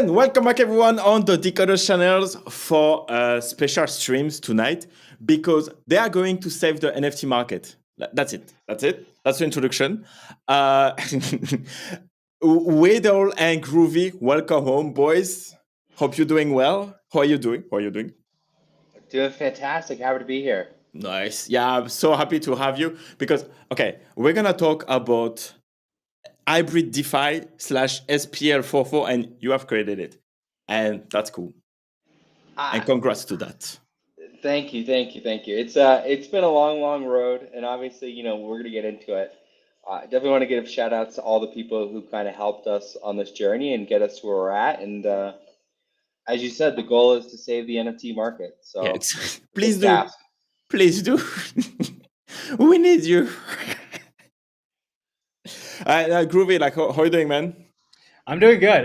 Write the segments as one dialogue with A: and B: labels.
A: And welcome back everyone on the Decoder channels for special streams tonight because they are going to save the NFT market. That's it. That's the introduction. Weddle and Groovy, welcome home, boys. Hope you're doing well. How are you doing?
B: Doing fantastic. Happy to be here.
A: Nice. Yeah, I'm so happy to have you because, okay, we're going to talk about Hybrid DeFi / SPL-404 and you have created it. And that's cool. And congrats to that.
B: Thank you. It's been a long road, and obviously, we're gonna get into it. Definitely want to give shout outs to all the people who kind of helped us on this journey and get us to where we're at. And as you said, the goal is to save the NFT market. So
A: yeah, please do. We need you. Groovy, like how are you doing, man?
C: I'm doing good.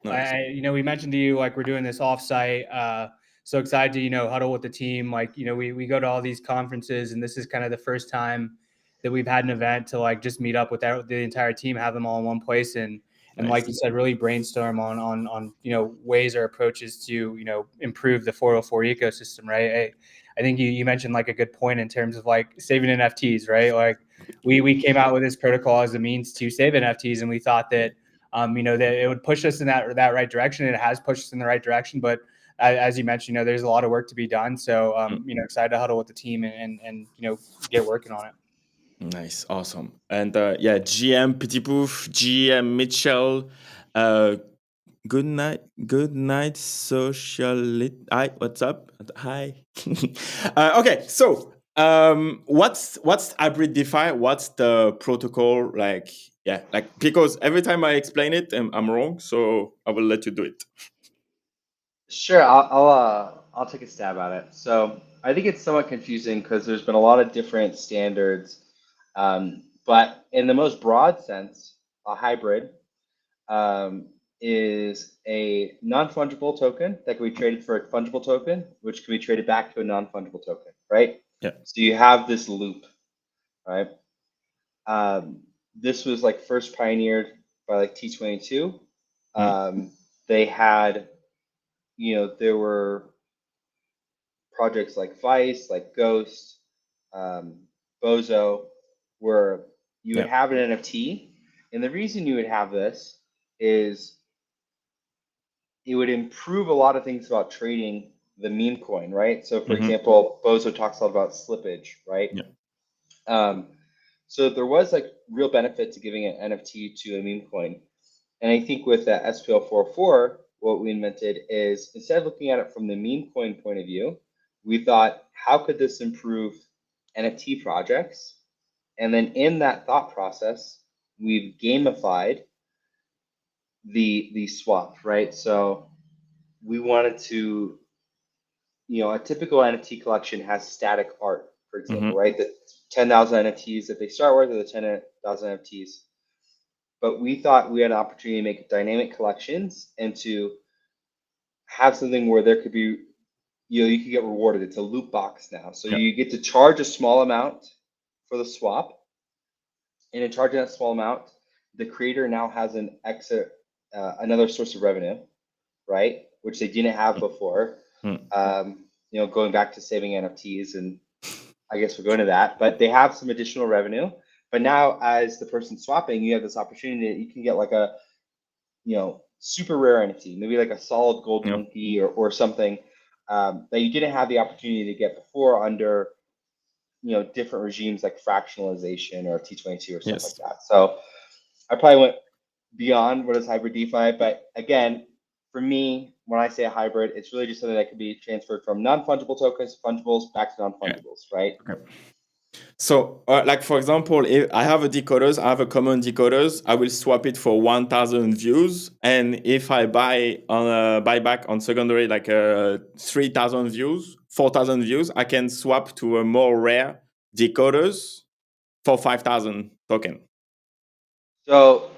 A: Nice.
C: We mentioned to you like we're doing this offsite. So excited to huddle with the team. Like we go to all these conferences, and this is kind of the first time that we've had an event to like just meet up with the entire team, have them all in one place, and
A: Nice.
C: like you said, really brainstorm on ways or approaches to improve the 404 ecosystem. Right. I think you mentioned like a good point in terms of like saving NFTs. Right. Like we came out with this protocol as a means to save NFTs, and we thought that that it would push us in that right direction. It has pushed us in the right direction, but as you mentioned, there's a lot of work to be done. So excited to huddle with the team and get working on it.
A: Nice, awesome. And GM Petit Poof, GM Mitchell, good night, social. Hi, what's up? Hi. Okay, so what's Hybrid DeFi? What's the protocol like? Yeah, like because every time I explain it, I'm wrong. So I will let you do it.
B: Sure, I'll take a stab at it. So I think it's somewhat confusing because there's been a lot of different standards, but in the most broad sense, a hybrid is a non-fungible token that can be traded for a fungible token, which can be traded back to a non-fungible token, right?
A: Yeah.
B: So you have this loop, right? This was like first pioneered by like T22. They had, there were projects like Vice, like Ghost, Bozo, where you would have an NFT. And the reason you would have this is it would improve a lot of things about trading the meme coin, right? So for example, Bozo talks a lot about slippage, right?
A: Yeah.
B: So there was like real benefit to giving an NFT to a meme coin. And I think with the SPL-404, what we invented is instead of looking at it from the meme coin point of view, we thought, how could this improve NFT projects? And then in that thought process, we've gamified the swap, right? So we wanted to, a typical NFT collection has static art, for example, right? The 10,000 NFTs that they start with are the 10,000 NFTs. But we thought we had an opportunity to make dynamic collections and to have something where there could be, you could get rewarded. It's a loot box now. So you get to charge a small amount for the swap. And in charging that small amount, the creator now has an another source of revenue, right? Which they didn't have before. Going back to saving NFTs, and I guess we're going to that, but they have some additional revenue. But now as the person swapping, you have this opportunity that you can get like a, super rare NFT, maybe like a solid gold monkey or something that you didn't have the opportunity to get before under, different regimes like fractionalization or T22 or stuff like that. So I probably went beyond what is hybrid DeFi, but again, for me, when I say a hybrid, it's really just something that can be transferred from non-fungible tokens, fungibles, back to non-fungibles, right?
A: Okay. So, like for example, if I have I have a common decoders. I will swap it for 1,000 views, and if I buy back on secondary like 3,000 views, 4,000 views, I can swap to a more rare decoders for 5,000 token.
B: So,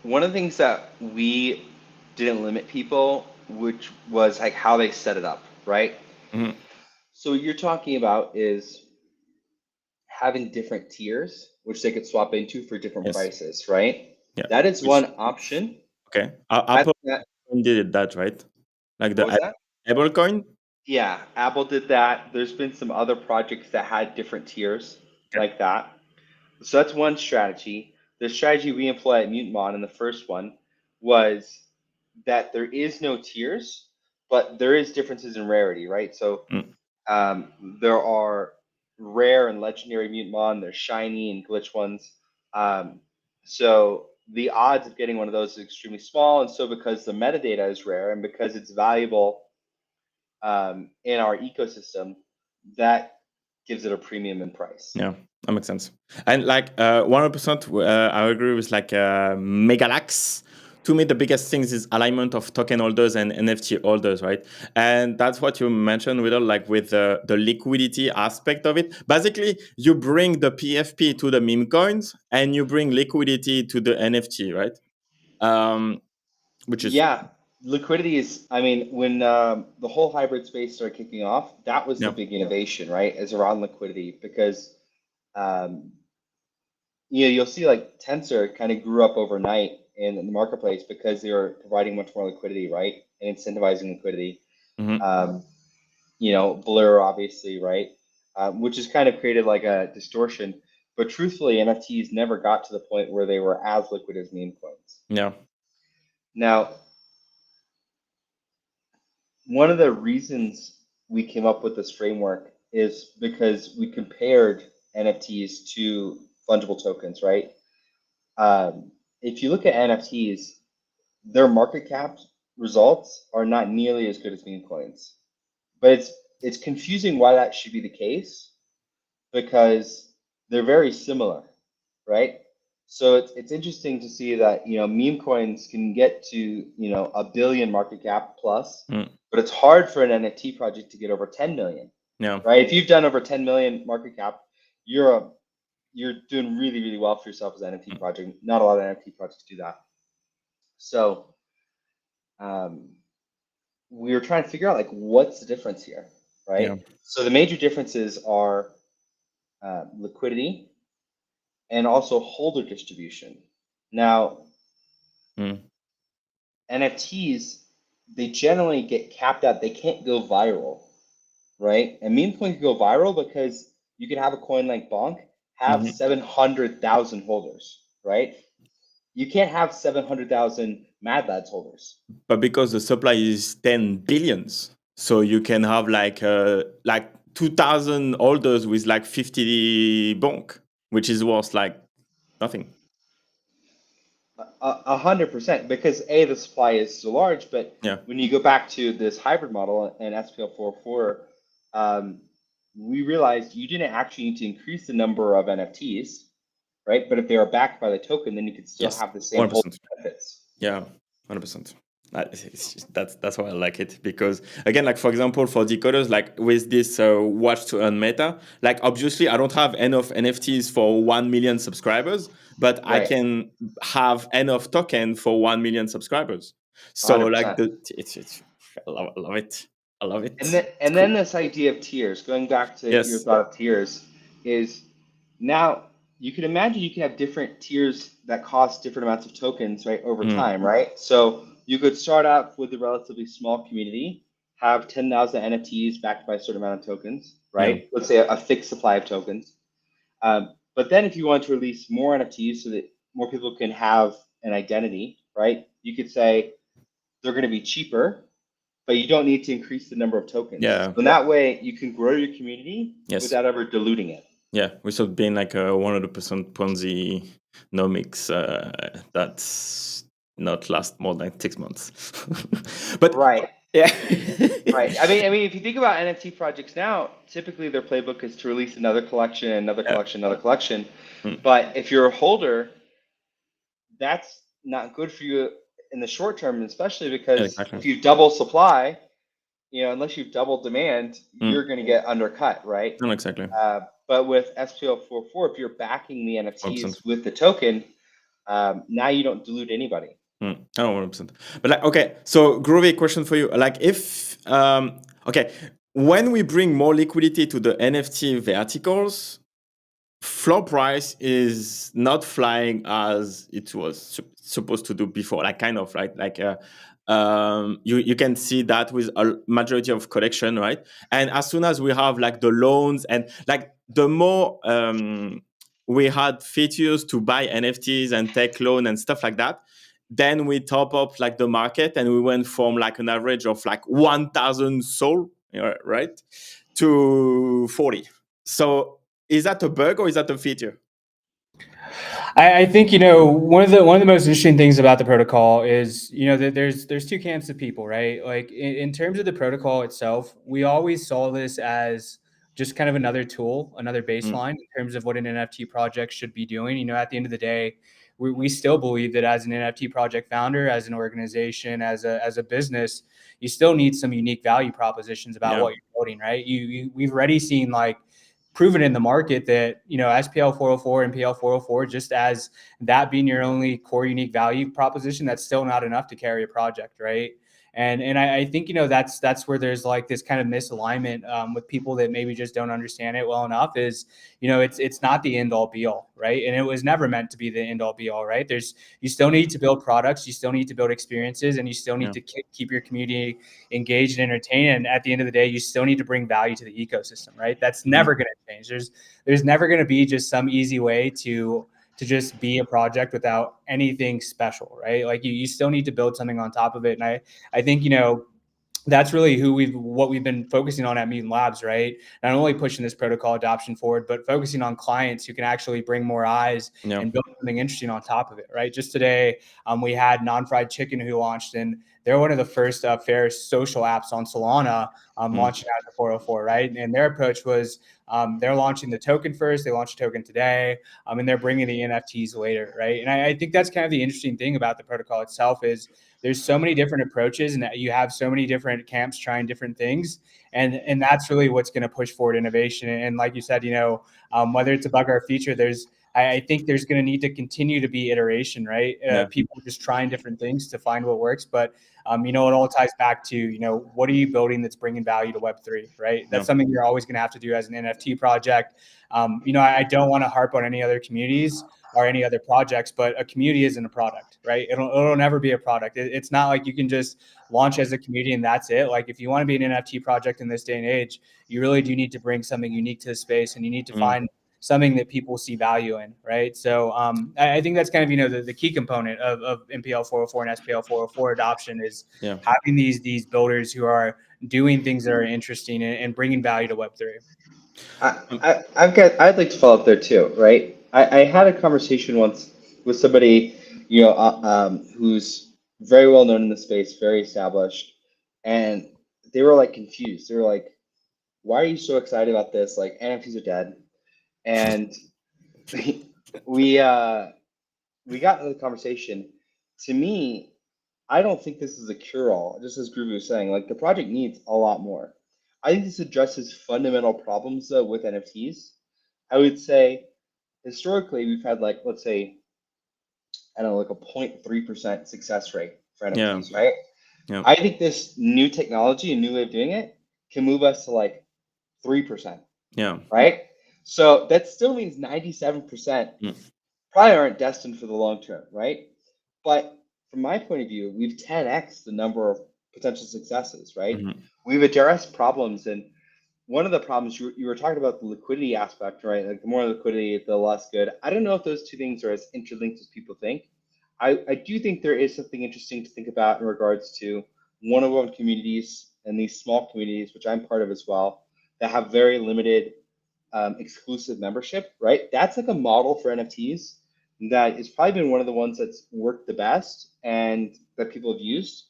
B: one of the things that we didn't limit people, which was like how they set it up, right? So what you're talking about is having different tiers, which they could swap into for different prices, right?
A: Yeah.
B: That is one option.
A: Okay.
B: That,
A: Apple
B: that,
A: did that, right? Like
B: what was
A: the
B: that?
A: Apple coin?
B: Yeah, Apple did that. There's been some other projects that had different tiers
A: Okay.
B: like that. So that's one strategy. The strategy we employ at MutantMon in the first one was that there is no tiers, but there is differences in rarity, right? So there are rare and legendary MutantMon, there's shiny and glitch ones. So the odds of getting one of those is extremely small, and so because the metadata is rare and because it's valuable in our ecosystem, that gives it a premium in price.
A: Yeah, that makes sense. And like 100%, I agree with like Megalax. To me, the biggest things is alignment of token holders and NFT holders, right? And that's what you mentioned with like with the liquidity aspect of it. Basically, you bring the PFP to the meme coins and you bring liquidity to the NFT, right? Which is
B: Liquidity is, I mean, when the whole hybrid space started kicking off, that was the big innovation, right? Is around liquidity because you'll see like Tensor kind of grew up overnight in the marketplace because they were providing much more liquidity, right? And incentivizing liquidity. Blur obviously, right? Which has kind of created like a distortion. But truthfully, NFTs never got to the point where they were as liquid as meme coins.
A: Yeah.
B: Now, one of the reasons we came up with this framework is because we compared NFTs to fungible tokens, right? If you look at NFTs, their market cap results are not nearly as good as meme coins. But it's confusing why that should be the case because they're very similar, right? So it's interesting to see that meme coins can get to $1 billion market cap plus, but it's hard for an NFT project to get over 10 million.
A: Yeah.
B: Right? If you've done over 10 million market cap, you're doing really, really well for yourself as an NFT project. Not a lot of NFT projects do that. So we were trying to figure out like what's the difference here, right?
A: Yeah.
B: So the major differences are liquidity and also holder distribution. Now, NFTs, they generally get capped out. They can't go viral, right? And meme coins can go viral because you can have a coin like Bonk have 700,000 holders, right? You can't have 700,000 Mad Lads holders.
A: But because the supply is 10 billions, so you can have like 2,000 holders with like 50 bonk, which is worth like nothing.
B: 100%, because the supply is so large, but when you go back to this hybrid model and SPL-404, we realized you didn't actually need to increase the number of NFTs, right? But if they are backed by the token, then you could still have the same
A: 100%.
B: benefits.
A: Yeah, 100%. That's why I like it, because again, like for example, for decoders, like with this watch to earn meta, like obviously I don't have enough NFTs for 1 million subscribers, but I can have enough token for 1 million subscribers. So 100%. Like I love it. I love it.
B: And then this idea of tiers, going back to your thought of tiers, is now you can imagine you can have different tiers that cost different amounts of tokens, right, over time, right? So you could start out with a relatively small community, have 10,000 NFTs backed by a certain amount of tokens, right? Let's say a fixed supply of tokens. But then if you want to release more NFTs so that more people can have an identity, right? You could say they're going to be cheaper, but you don't need to increase the number of tokens. So in that way, you can grow your community without ever diluting it.
A: Yeah, without being like a 100% Ponzi nomics that's not last more than 6 months. But yeah.
B: Right. I mean, if you think about NFT projects now, typically their playbook is to release another collection, another collection, another collection. But if you're a holder, that's not good for you in the short term, especially because if you double supply, unless you've doubled demand, you're going to get undercut, right?
A: No, exactly.
B: But with SPL-404, if you're backing the NFTs with the token, now you don't dilute anybody.
A: Oh, 100%. But like, okay, so Groovy, question for you. Like if, when we bring more liquidity to the NFT verticals, floor price is not flying as it was supposed to do before, like kind of right, like you can see that with a majority of collection, right? And as soon as we have like the loans and like the more we had features to buy NFTs and take loan and stuff like that, then we top up like the market, and we went from like an average of like 1,000 SOL, right, to 40. So is that a bug or is that a feature?
C: I think one of the most interesting things about the protocol is that there's two camps of people, right? Like in terms of the protocol itself, we always saw this as just kind of another tool, another baseline in terms of what an NFT project should be doing. At the end of the day, we still believe that as an NFT project founder, as an organization, as a business, you still need some unique value propositions about what you're building, right? We've already seen like proven in the market that SPL-404 and PL-404, just as that being your only core unique value proposition, that's still not enough to carry a project, right? And I think that's where there's like this kind of misalignment with people that maybe just don't understand it well enough. Is it's not the end all be all, right? And it was never meant to be the end all be all, right? You still need to build products, you still need to build experiences, and you still need to keep your community engaged and entertained. And at the end of the day, you still need to bring value to the ecosystem, right? That's never going to change. There's never going to be just some easy way to just be a project without anything special, right? Like you still need to build something on top of it. And I think, that's really what we've been focusing on at Mutant Labs, right? Not only pushing this protocol adoption forward, but focusing on clients who can actually bring more eyes and build something interesting on top of it, right? Just today, we had Non-Fried Chicken who launched, and they're one of the first fair social apps on Solana launching out of the 404, right? And their approach was they're launching the token first. They launched a token today, and they're bringing the NFTs later, right? And I think that's kind of the interesting thing about the protocol itself is there's so many different approaches, and you have so many different camps trying different things, and that's really what's going to push forward innovation. And like you said, whether it's a bug or a feature, I think there's going to need to continue to be iteration, right? People just trying different things to find what works, but it all ties back to what are you building that's bringing value to Web3, right? That's something you're always going to have to do as an NFT project. I don't want to harp on any other communities or any other projects, but a community isn't a product, right? It'll never be a product. It's not like you can just launch as a community and that's it. Like if you want to be an NFT project in this day and age, you really do need to bring something unique to the space, and you need to find something that people see value in, right? So I think that's kind of the key component of MPL-404 and SPL-404 adoption is having these builders who are doing things that are interesting and bringing value to Web3.
B: I'd like to follow up there too, right? I had a conversation once with somebody, who's very well known in the space, very established, and they were like confused. They were like, "Why are you so excited about this? Like NFTs are dead." And we got into the conversation. To me, I don't think this is a cure-all. Just as Groovy was saying, like the project needs a lot more. I think this addresses fundamental problems though with NFTs. I would say historically we've had like, let's say, I don't know, like a 0.3% success rate for NFTs, right? I think this new technology, a new way of doing it, can move us to like 3%. Right? So that still means 97% probably aren't destined for the long term, right? But from my point of view, we've 10x the number of potential successes, right? We've addressed problems, and one of the problems you were talking about the liquidity aspect, right? Like the more liquidity, the less good. I don't know if those two things are as interlinked as people think. I do think there is something interesting to think about in regards to one-on-one communities and these small communities, which I'm part of as well, that have very limited exclusive membership, right? That's like a model for NFTs that has probably been one of the ones that's worked the best and that people have used.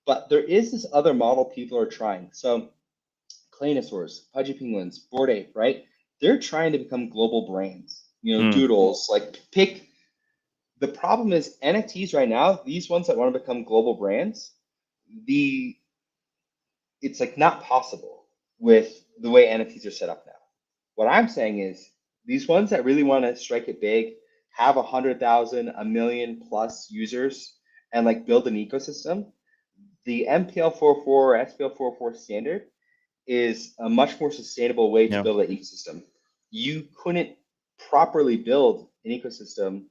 B: But there is this other model people are trying. So Claynosaurs, Pudgy Penguins, Bored Ape, right? They're trying to become global brands. Doodles, like pick. The problem is NFTs right now, these ones that want to become global brands, it's like not possible with the way NFTs are set up now. What I'm saying is these ones that really want to strike it big, have 100,000, 1,000,000 plus users, and like build an ecosystem. The MPL-404 or SPL-404 standard is a much more sustainable way to build an ecosystem. You couldn't properly build an ecosystem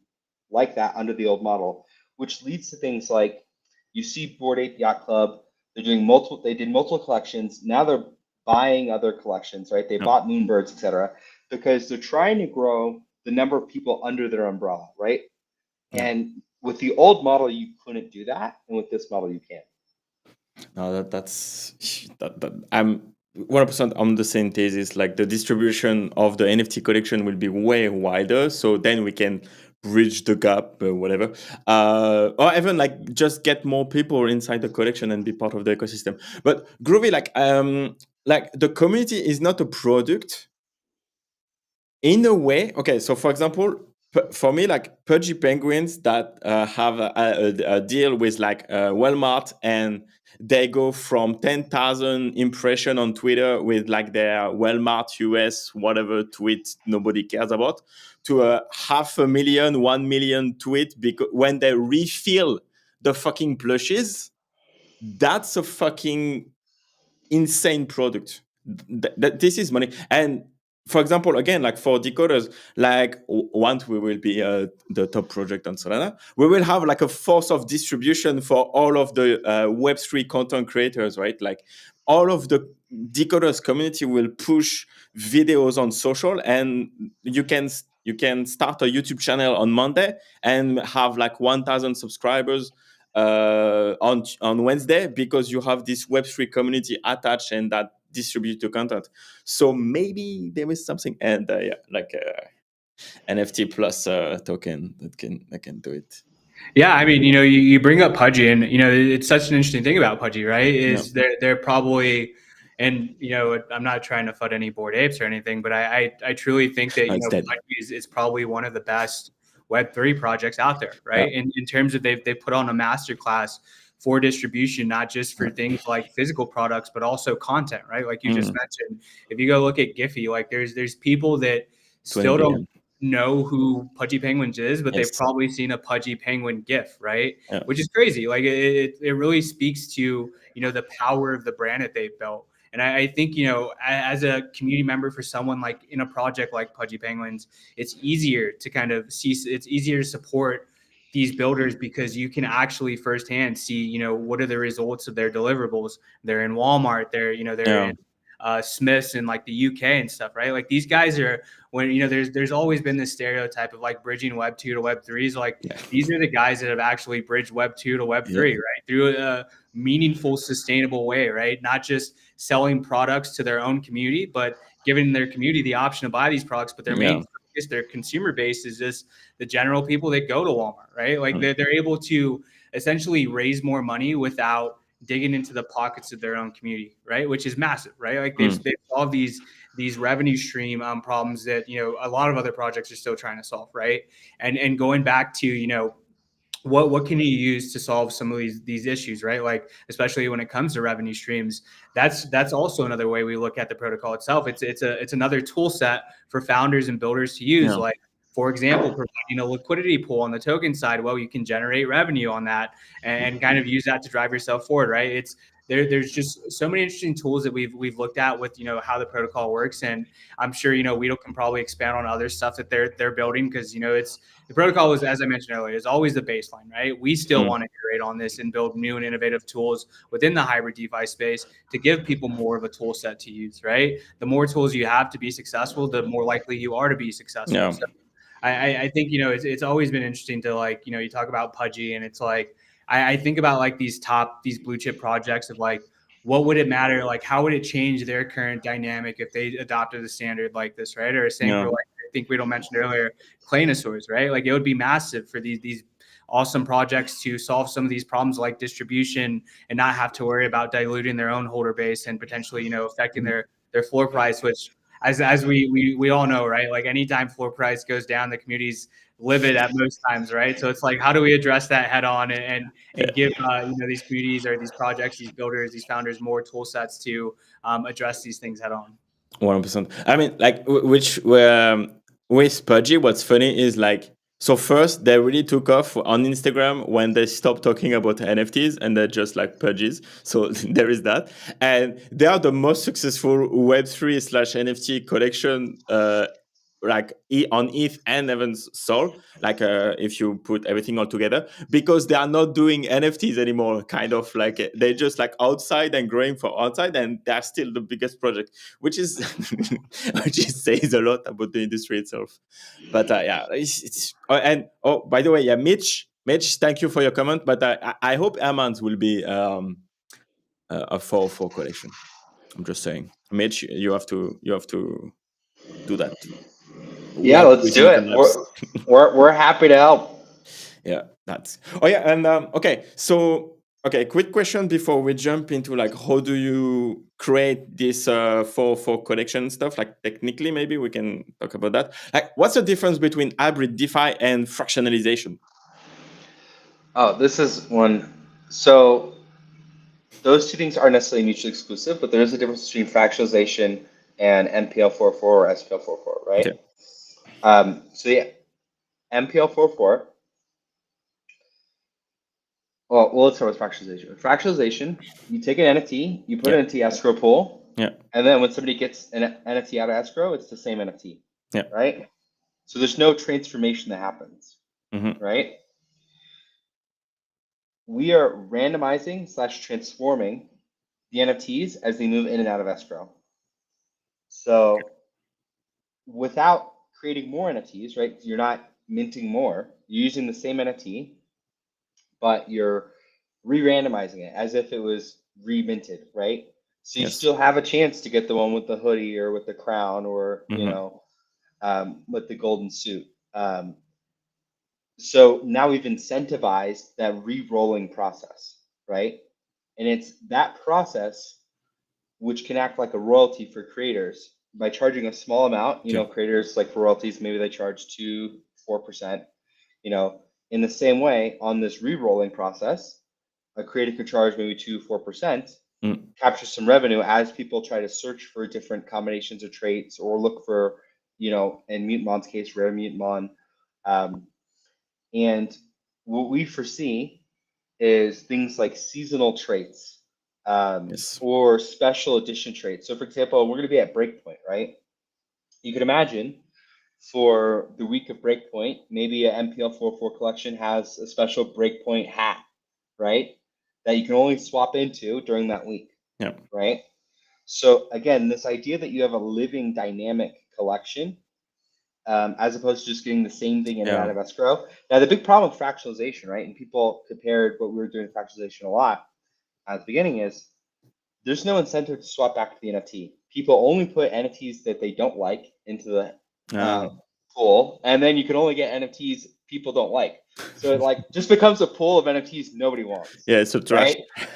B: like that under the old model, which leads to things like you see Bored Ape Yacht Club. They did multiple collections. Now they're buying other collections, right? They bought Moonbirds, etc., because they're trying to grow the number of people under their umbrella, right? And with the old model, you couldn't do that, and with this model, you can.
A: No, that I'm 100% on the same thesis. Like the distribution of the NFT collection will be way wider, so then we can bridge the gap, whatever, or even like just get more people inside the collection and be part of the ecosystem. But Groovy, like the community is not a product in a way. Okay, so for example, for me, like pudgy penguins that have a deal with like Walmart, and they go from 10,000 impression on Twitter with like their Walmart US whatever tweet nobody cares about, to a 500,000 1 million tweet, because when they refill the fucking plushes, that's a fucking insane product. This is money. And for example, again, like for decoders, like once we will be the top project on Solana, we will have like a force of distribution for all of the Web3 content creators, right? Like all of the decoders community will push videos on social, and you can start a YouTube channel on Monday and have like 1,000 subscribers on Wednesday, because you have this Web3 community attached and that distribute the content. So maybe there is something, and like NFT plus token that can do it.
C: Yeah, I mean, you bring up Pudgy, and it's such an interesting thing about Pudgy, right? Is they're probably, and I'm not trying to FUD any Bored Apes or anything, but I truly think that Pudgy is probably one of the best Web3 projects out there, right? In terms of they put on a masterclass for distribution, not just for things like physical products, but also content, right? Like you just mentioned, if you go look at Giphy, like there's people that still don't know who Pudgy Penguins is, but they've probably seen a Pudgy Penguin GIF, right? Which is crazy. Like it really speaks to the power of the brand that they've built. And I think as a community member for someone like in a project like Pudgy Penguins, it's easier to kind of see. It's easier to support these builders because you can actually firsthand see what are the results of their deliverables. They're in Walmart. They're in Smiths in like the UK and stuff, right? Like these guys are, when there's always been this stereotype of like bridging Web 2 to Web 3. Like these are the guys that have actually bridged Web 2 to Web 3, right? Through a meaningful, sustainable way, right? Not just selling products to their own community, but giving their community the option to buy these products. But their main focus, their consumer base, is just the general people that go to Walmart, right? Like they're able to essentially raise more money without digging into the pockets of their own community, right? Which is massive, right? Like they've solved these revenue stream problems that a lot of other projects are still trying to solve, right? And going back to what can you use to solve some of these issues, right? Like especially when it comes to revenue streams, that's also another way we look at the protocol itself. It's another tool set for founders and builders to use, like. For example, providing a liquidity pool on the token side, well, you can generate revenue on that and kind of use that to drive yourself forward, right? There's just so many interesting tools that we've looked at with how the protocol works, and I'm sure Weedle can probably expand on other stuff that they're building, because it's the protocol is, as I mentioned earlier, is always the baseline, right? We still want to iterate on this and build new and innovative tools within the hybrid DeFi space to give people more of a tool set to use, right? The more tools you have to be successful, the more likely you are to be successful. So I think it's always been interesting to you talk about Pudgy, and it's like I think about like these blue chip projects of like, what would it matter? Like, how would it change their current dynamic if they adopted a standard like this, right? Or same for like, I think we don't mention earlier, Claynosaurs, right? Like it would be massive for these awesome projects to solve some of these problems like distribution and not have to worry about diluting their own holder base and potentially affecting their floor price, which as we all know, right? Like anytime floor price goes down, the community's livid at most times, right? So it's like, how do we address that head on and give these communities or these projects, these builders, these founders more tool sets to address these things head on?
A: 100%. I mean, like with Pudgy, what's funny is like, so first they really took off on Instagram when they stopped talking about NFTs and they're just like Pudgies. So there is that, and they are the most successful Web3/NFT collection like on ETH and even Sol, like if you put everything all together, because they are not doing NFTs anymore. Kind of like they're just like outside and growing for outside, and they're still the biggest project, which is which is says a lot about the industry itself. But yeah, it's and by the way, yeah, Mitch, thank you for your comment. But I hope Airmans will be a 404 collection. I'm just saying, Mitch, you have to do that. We
B: Yeah,
A: have to
B: let's
A: do it in
B: do
A: Mutant
B: it.
A: Labs.
B: We're happy to help.
A: Yeah, that's. Oh yeah, and okay, so okay, quick question before we jump into like how do you create this 404 collection stuff? Like technically, maybe we can talk about that. Like, what's the difference between hybrid DeFi and fractionalization?
B: Oh, this is one. So those two things aren't necessarily mutually exclusive, but there is a difference between fractionalization and MPL-404 or SPL-404, right?
A: Okay.
B: So the MPL-404. Well, let's start with fractionalization. With fractionalization, you take an NFT, you put it into escrow pool, and then when somebody gets an NFT out of escrow, it's the same NFT, right? So there's no transformation that happens, right? We are randomizing / transforming the NFTs as they move in and out of escrow. So without creating more NFTs, right? You're not minting more. You're using the same NFT, but you're re-randomizing it as if it was re-minted, right? So you still have a chance to get the one with the hoodie or with the crown or you know with the golden suit. So now we've incentivized that re-rolling process, right? And it's that process which can act like a royalty for creators by charging a small amount. You know, creators like for royalties, maybe they charge 2-4%. You know, in the same way, on this re-rolling process, a creator could charge maybe 2-4%, capture some revenue as people try to search for different combinations of traits or look for, you know, in Mutant case, rare Mutant. And what we foresee is things like seasonal traits or special edition traits. So for example, we're going to be at Breakpoint, right? You could imagine for the week of Breakpoint, maybe a MPL-404 collection has a special Breakpoint hat, right? That you can only swap into during that week, right? So again, this idea that you have a living dynamic collection as opposed to just getting the same thing in and out of escrow. Now, the big problem with fractionalization, right? And people compared what we were doing with fractionalization a lot at the beginning is there's no incentive to swap back to the NFT. People only put NFTs that they don't like into the pool, and then you can only get NFTs people don't like. So it like just becomes a pool of NFTs nobody wants.
A: Yeah, it's a trash.
B: Right?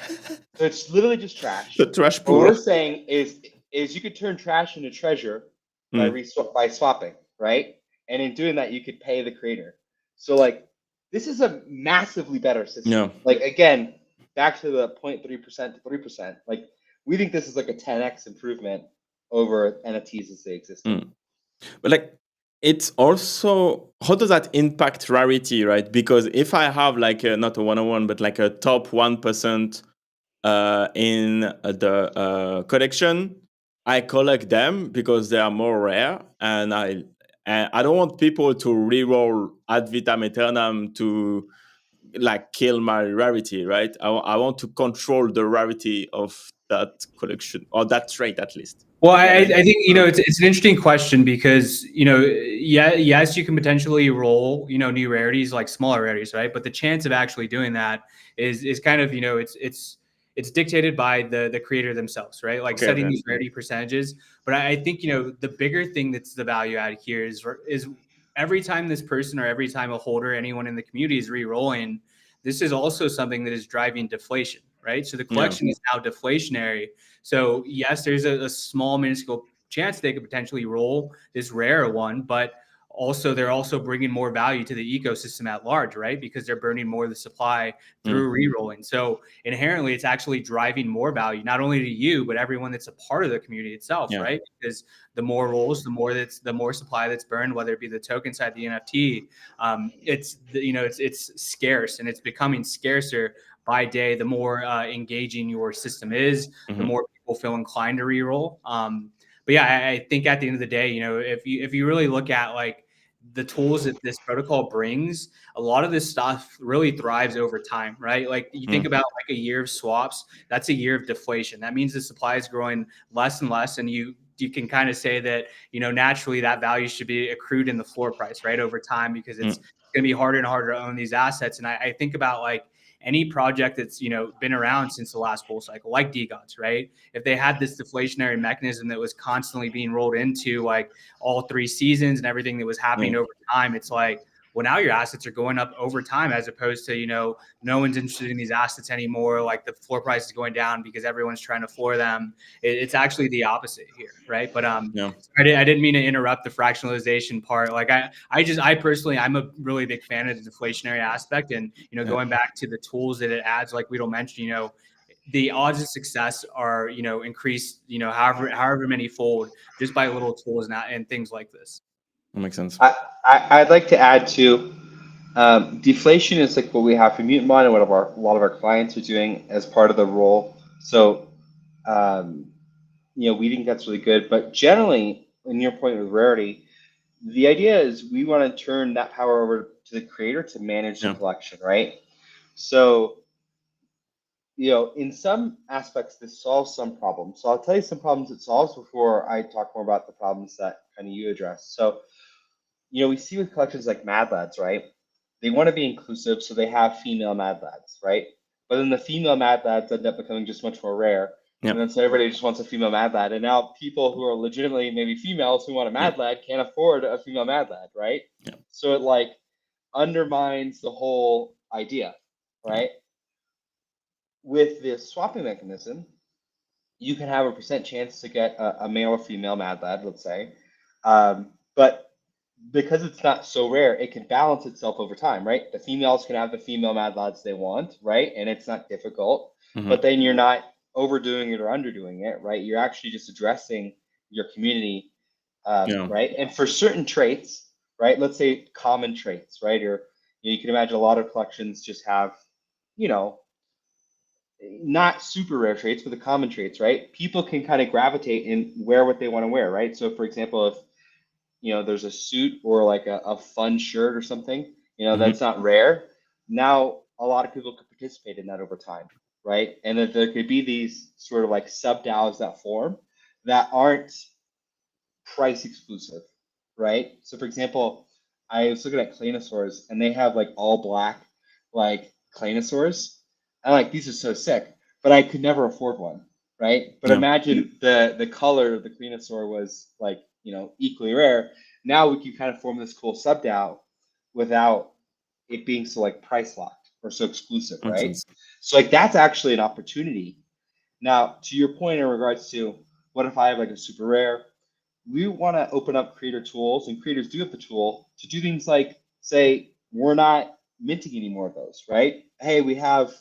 B: So it's literally just trash.
A: The trash pool.
B: What we're saying is you could turn trash into treasure by swapping, right? And in doing that, you could pay the creator. So like this is a massively better system.
A: Yeah.
B: Like again, back to the 0.3% to 3%. Like we think this is like a 10x improvement over NFTs as they exist.
A: But like it's also, how does that impact rarity, right? Because if I have like not a 101, but like a top 1% in the collection, I collect them because they are more rare, and I don't want people to reroll ad vitam aeternam to like kill my rarity, right? I want to control the rarity of that collection or that trait at least.
C: Well, I think, you know, it's an interesting question because, you know, yes, you can potentially roll, you know, new rarities like smaller rarities, right? But the chance of actually doing that is kind of, you know, it's dictated by the creator themselves, right? Like setting these rarity percentages. But I think, you know, the bigger thing that's the value add here is every time this person or every time a holder, anyone in the community is re-rolling, this is also something that is driving deflation, right? So the collection is now deflationary. So yes, there's a small minuscule chance they could potentially roll this rare one, but also they're also bringing more value to the ecosystem at large, right? Because they're burning more of the supply through re-rolling. So inherently, it's actually driving more value, not only to you, but everyone that's a part of the community itself, right? Because the more rolls, the more supply that's burned, whether it be the token side, the NFT. It's scarce, and it's becoming scarcer by day. The more engaging your system is, the more people feel inclined to re-roll. But yeah, I think at the end of the day, if you really look at like the tools that this protocol brings, a lot of this stuff really thrives over time, right? Like you think about like a year of swaps, that's a year of deflation. That means the supply is growing less and less, and you can kind of say that naturally that value should be accrued in the floor price, right, over time, because it's going to be harder and harder to own these assets. And I think about like any project that's been around since the last bull cycle, like DGOTS, right? If they had this deflationary mechanism that was constantly being rolled into like all 3 seasons and everything that was happening over time, it's like, well, now your assets are going up over time, as opposed to no one's interested in these assets anymore. Like the floor price is going down because everyone's trying to floor them. It's actually the opposite here, right? But I didn't mean to interrupt the fractionalization part. Like I personally, I'm a really big fan of the deflationary aspect, and going back to the tools that it adds, like Weedle mentioned, the odds of success are increased however many fold just by little tools and things like this.
A: That makes sense.
B: I'd like to add to deflation is like what we have for Mutant Mod and what a lot of our clients are doing as part of the role. So we think that's really good, but generally, in your point with rarity, the idea is we want to turn that power over to the creator to manage the collection, right? So in some aspects, this solves some problems. So I'll tell you some problems it solves before I talk more about the problems that kind of you address. So, we see with collections like Mad Lads, right? They want to be inclusive, so they have female Mad Lads, right? But then the female Mad Lads end up becoming just much more rare. And then so everybody just wants a female Mad Lad. And now people who are legitimately maybe females who want a Mad Lad can't afford a female Mad Lad, right? So it like undermines the whole idea, right? With this swapping mechanism, you can have a % chance to get a male or female Mad Lad, let's say. But because it's not so rare, it can balance itself over time, right? The females can have the female Mad Lads they want, right? And it's not difficult. But then you're not overdoing it or underdoing it, right? You're actually just addressing your community, right? And for certain traits, right? Let's say common traits, right? Or you can imagine a lot of collections just have, not super rare traits, but the common traits, right? People can kind of gravitate and wear what they want to wear, right? So for example, if there's a suit or like a fun shirt or something, that's not rare. Now a lot of people could participate in that over time, right? And that there could be these sort of like sub DAOs that form that aren't price exclusive, right? So for example, I was looking at Claynosaurs and they have like all black like Claynosaurs. I'm like, these are so sick, but I could never afford one, right? But imagine the color of the Claynosaur was like, equally rare. Now we can kind of form this cool sub DAO without it being so like price locked or so exclusive, right? So like that's actually an opportunity. Now, to your point in regards to what if I have like a super rare, we want to open up creator tools, and creators do have the tool to do things like say, we're not minting any more of those, right? Hey, we have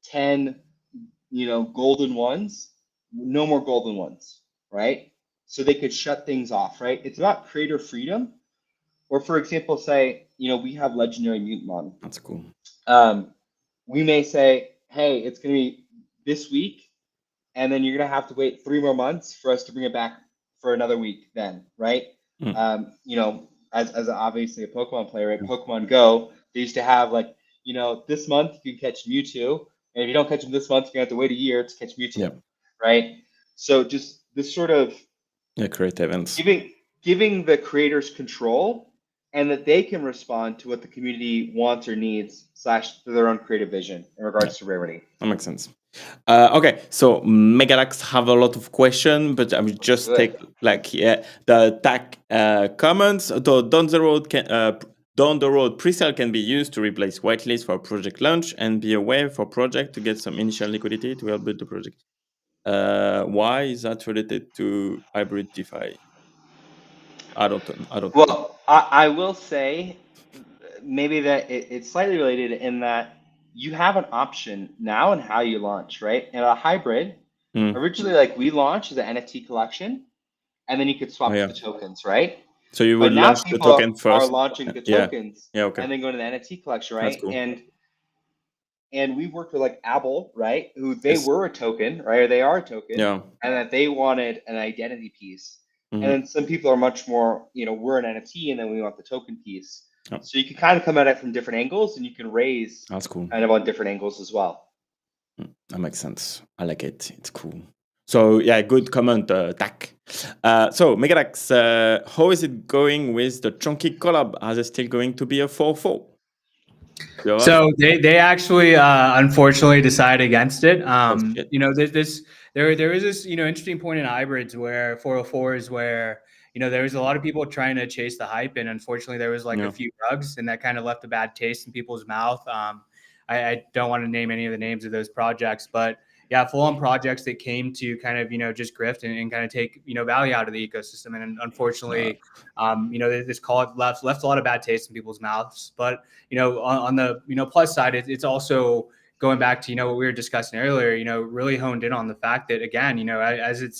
B: 10, golden ones, no more golden ones, right? So they could shut things off, right? It's about creator freedom. Or for example, say, we have legendary mutant mod.
A: That's cool.
B: We may say, hey, it's going to be this week, and then you're going to have to wait 3 more months for us to bring it back for another week then, right? As obviously a Pokemon player, right? Pokemon Go, they used to have like, this month you can catch Mewtwo, and if you don't catch him this month, you're going to have to wait a year to catch Mewtwo, right? So just this sort of
A: create events.
B: Giving the creators control, and that they can respond to what the community wants or needs / their own creative vision in regards to rarity.
A: That makes sense. Okay, so Megalax have a lot of questions, but I will just take the tag comments. Though down the road, pre-sale can be used to replace whitelist for project launch and be a way for project to get some initial liquidity to help build the project. Why is that related to hybrid DeFi? I don't know.
B: Well, I will say maybe that it's slightly related in that you have an option now in how you launch, right? And a hybrid, originally, like we launched as an NFT collection, and then you could swap the tokens, right?
A: So you
B: But
A: would
B: now
A: launch the
B: people
A: token first.
B: are launching the tokens and then go to the NFT collection, right?
A: Cool.
B: And we worked with like Apple, right? Who they were a token, right? Or they are a token, and that they wanted an identity piece. And then some people are much more, we're an NFT and then we want the token piece.
A: Oh.
B: So you can kind of come at it from different angles and you can raise
A: That's cool.
B: kind of on different angles as well.
A: That makes sense. I like it. It's cool. So yeah, good comment, Tak. So Megadax, how is it going with the Chunky collab? Are they still going to be a 4-4?
C: So they actually unfortunately decided against it. There is this interesting point in hybrids where 404s where there was a lot of people trying to chase the hype, and unfortunately there was a few bugs, and that kind of left a bad taste in people's mouth. I don't want to name any of the names of those projects, but yeah, full-on projects that came to kind of just grift and kind of take value out of the ecosystem, and unfortunately, this call left a lot of bad taste in people's mouths. But on the plus side, it's also going back to what we were discussing earlier. Really honed in on the fact that again, as it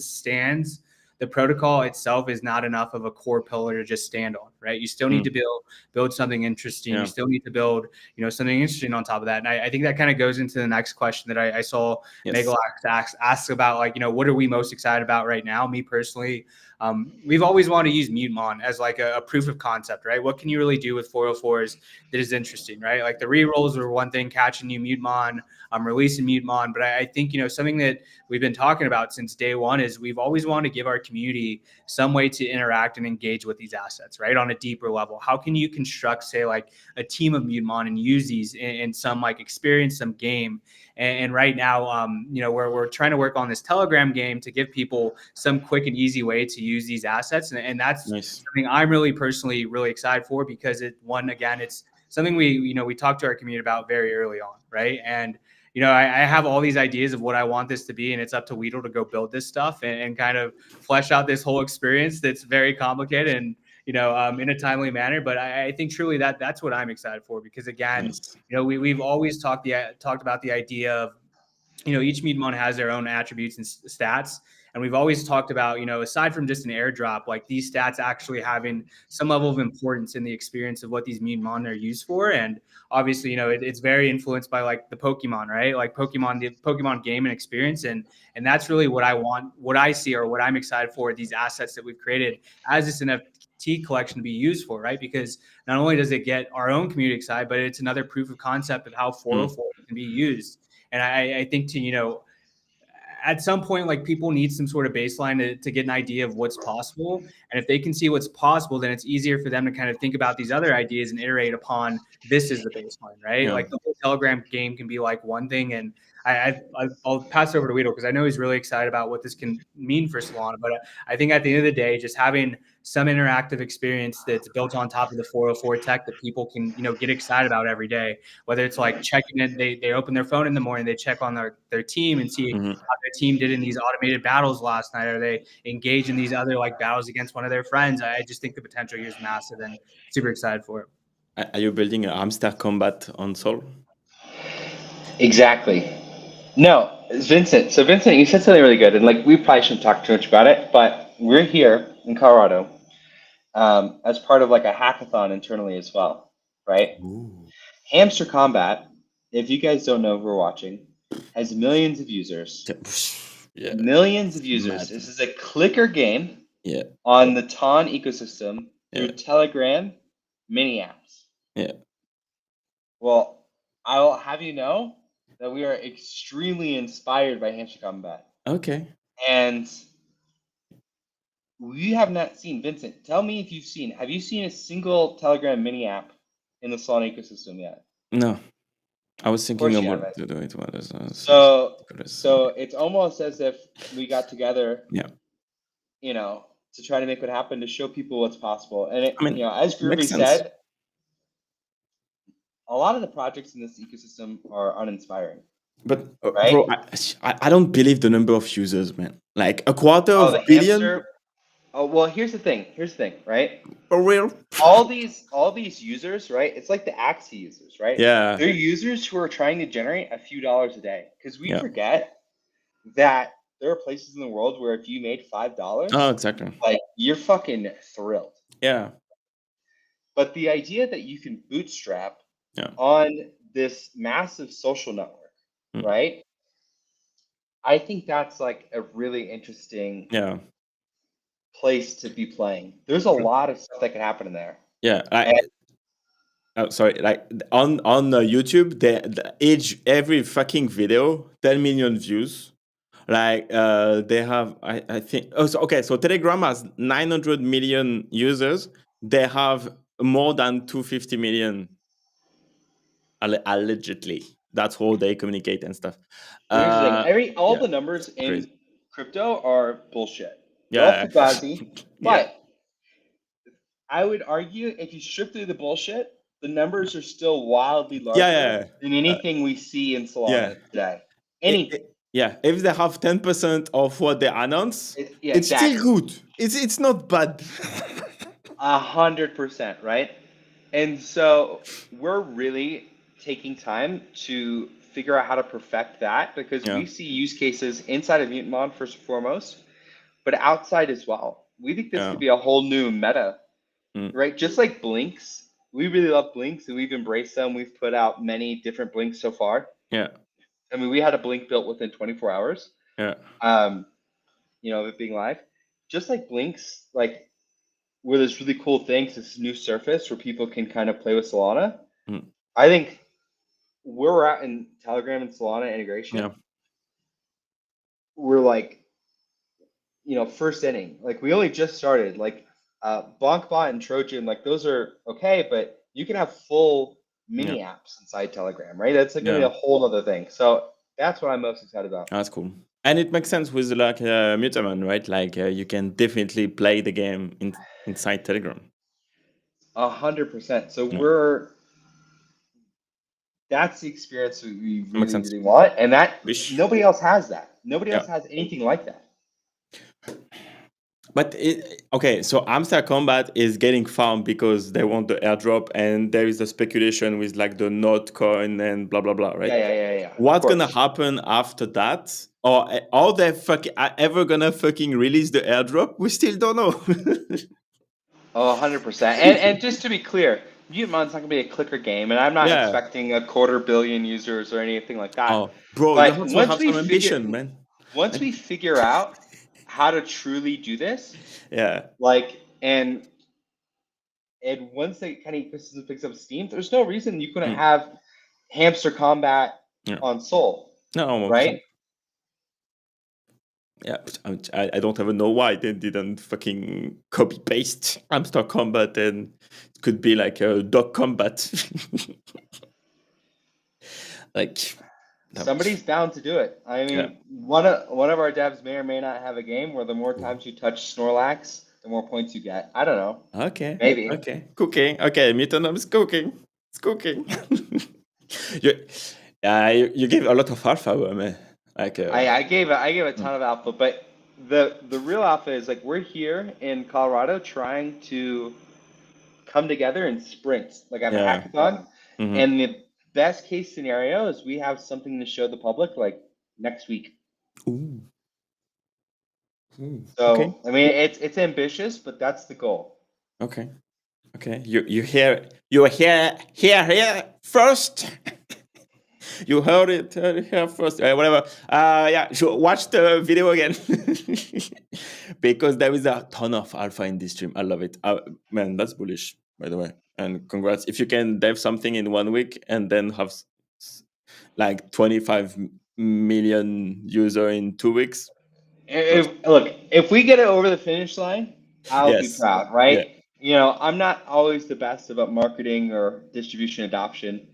C: stands, the protocol itself is not enough of a core pillar to just stand on, right? You still need to build something interesting. You still need to build, something interesting on top of that. And I think that kind of goes into the next question that I saw Megalax ask about, what are we most excited about right now? Me personally, we've always wanted to use Mutant as a proof of concept, right? What can you really do with 404s that is interesting, right? Like the rerolls were one thing, catching new Mutant, releasing Mutant, but I think, something that we've been talking about since day one is we've always wanted to give our community some way to interact and engage with these assets, right? On a deeper level. How can you construct, say, a team of Mutant and use these in some experience, some game? And right now, we're trying to work on this Telegram game to give people some quick and easy way to use these assets. And that's something I'm really personally really excited for, because it's something we talked to our community about very early on, right? And I have all these ideas of what I want this to be, and it's up to Weedle to go build this stuff and kind of flesh out this whole experience that's very complicated and in a timely manner. But I think truly that's what I'm excited for, because again, we've always talked about the idea of each Mutant has their own attributes and stats. And we've always talked about, aside from just an airdrop, these stats actually having some level of importance in the experience of what these Mutant are used for. And obviously, it's very influenced by the Pokemon, right? The Pokemon game and experience. And that's really what I want, what I see, or what I'm excited for, these assets that we've created as this NFT collection to be used for, right? Because not only does it get our own community excited, but it's another proof of concept of how 404 can be used. And I think at some point, people need some sort of baseline to get an idea of what's possible. And if they can see what's possible, then it's easier for them to kind of think about these other ideas and iterate upon this is the baseline, right? The whole Telegram game can be one thing. And I'll pass it over to Weedle, because I know he's really excited about what this can mean for Solana. But I think at the end of the day, just having some interactive experience that's built on top of the 404 tech that people can, get excited about every day, whether it's checking it, they open their phone in the morning, they check on their team and see how their team did in these automated battles last night. Are they engaged in these other battles against one of their friends? I just think the potential here is massive, and super excited for it.
A: Are you building a hamster combat on Sol?
B: Exactly. No, Vincent. So Vincent, you said something really good, and we probably shouldn't talk too much about it, but we're here in Colorado as part of a hackathon internally as well, right?
A: Ooh.
B: Hamster Combat, if you guys don't know who are watching, has millions of users.
A: Yeah.
B: Millions of users.
A: Mad.
B: This is a clicker game
A: Yeah.
B: on the TON ecosystem through Telegram mini apps.
A: Yeah.
B: Well, I'll have you know that we are extremely inspired by Hamster Combat.
A: Okay.
B: And we have not seen, Vincent, tell me if have you seen a single Telegram mini app in the Solana ecosystem yet?
A: No. I was thinking
B: Of course you
A: about
B: haven't.
A: to do it.
B: So it's almost as if we got together, to try to make what happen, to show people what's possible. And as Groovy said, a lot of the projects in this ecosystem are uninspiring.
A: But
B: right?
A: bro, I don't believe the number of users, man. A quarter of a billion.
B: Hamster. Oh well, here's the thing, right?
A: For real?
B: All these users, right? It's like the Axie users, right?
A: Yeah.
B: They're users who are trying to generate a few dollars a day, because we forget that there are places in the world where if you made $5,
A: oh, exactly,
B: you're fucking thrilled.
A: Yeah.
B: But the idea that you can bootstrap on this massive social network, right? I think that's a really interesting place to be playing. There's a lot of stuff that can happen in there.
A: Yeah,
B: And
A: sorry. Like on YouTube, every fucking video 10 million views. Like they have, I think. Oh, so Telegram has 900 million users. They have more than 250 million allegedly. That's how they communicate and stuff.
B: well, here's the thing. All
A: Yeah,
B: the numbers in
A: crazy.
B: crypto are bullshit. They're all
A: Yeah,
B: fugazi.
A: yeah,
B: But I would argue if you strip through the bullshit, the numbers are still wildly larger
A: yeah.
B: than anything we see in Solana
A: Yeah.
B: today.
A: Yeah, if they have 10% of what they announce,
B: Yeah,
A: it's
B: exactly.
A: still good. It's not bad.
B: 100%, right? And so we're really taking time to figure out how to perfect that because
A: Yeah.
B: we see use cases inside of Mutant first and foremost, but outside as well. We think this could be a whole new meta, right? Just like Blinks. We really love Blinks and we've embraced them. We've put out many different Blinks so far.
A: Yeah.
B: I mean, we had a Blink built within 24 hours.
A: Yeah.
B: You know, of it being live. Just like Blinks, like where there's really cool things, this new surface where people can kind of play with Solana. I think where we're at in Telegram and Solana integration, we're like, you know, first inning. Like we only just started. Like Bonkbot and Trojan, like those are okay, but you can have full mini apps inside Telegram, right? That's like gonna be a whole other thing. So that's what I'm most excited about.
A: That's cool. And it makes sense with like Mutant, right? Like you can definitely play the game inside Telegram.
B: 100%. So that's the experience we really, really want, and nobody else has that. Nobody else has anything like that.
A: But okay, so Hamster Combat is getting farmed because they want the airdrop, and there is a speculation with like the Node coin and blah blah blah, right?
B: Yeah.
A: What's gonna happen after that? Or are they ever gonna fucking release the airdrop? We still don't know.
B: 100%. And just to be clear, Mutemon's not gonna be a clicker game, and I'm not expecting 250 million users or anything like that.
A: Oh, bro,
B: but
A: you also have some ambition, man.
B: Once we figure out how to truly do this, like and once the kind of ecosystem picks up steam, there's no reason you couldn't have Hamster Combat on Sol.
A: No,
B: right?
A: Yeah, I don't even know why they didn't fucking copy paste Hamster Combat, and it could be like a dog combat. Like
B: somebody's bound to do it. I mean, one of our devs may or may not have a game where the more times you touch Snorlax, the more points you get. I don't know.
A: Okay.
B: Maybe.
A: Okay. Cooking. Okay. Mutant Labs is cooking. It's cooking. You gave a lot of alpha, man. Like
B: I gave a ton of alpha, but the real alpha is like we're here in Colorado trying to come together in sprints, like have a hackathon, and the best case scenario is we have something to show the public like next week.
A: Ooh.
B: So I mean, it's ambitious, but that's the goal.
A: Okay. You here first. You heard it here first. Whatever. Watch the video again because there is a ton of alpha in this stream. I love it. Man, that's bullish, by the way. And congrats if you can dev something in 1 week and then have like 25 million user in 2 weeks.
B: If we get it over the finish line, I'll be proud, right?
A: Yeah.
B: You know, I'm not always the best about marketing or distribution adoption,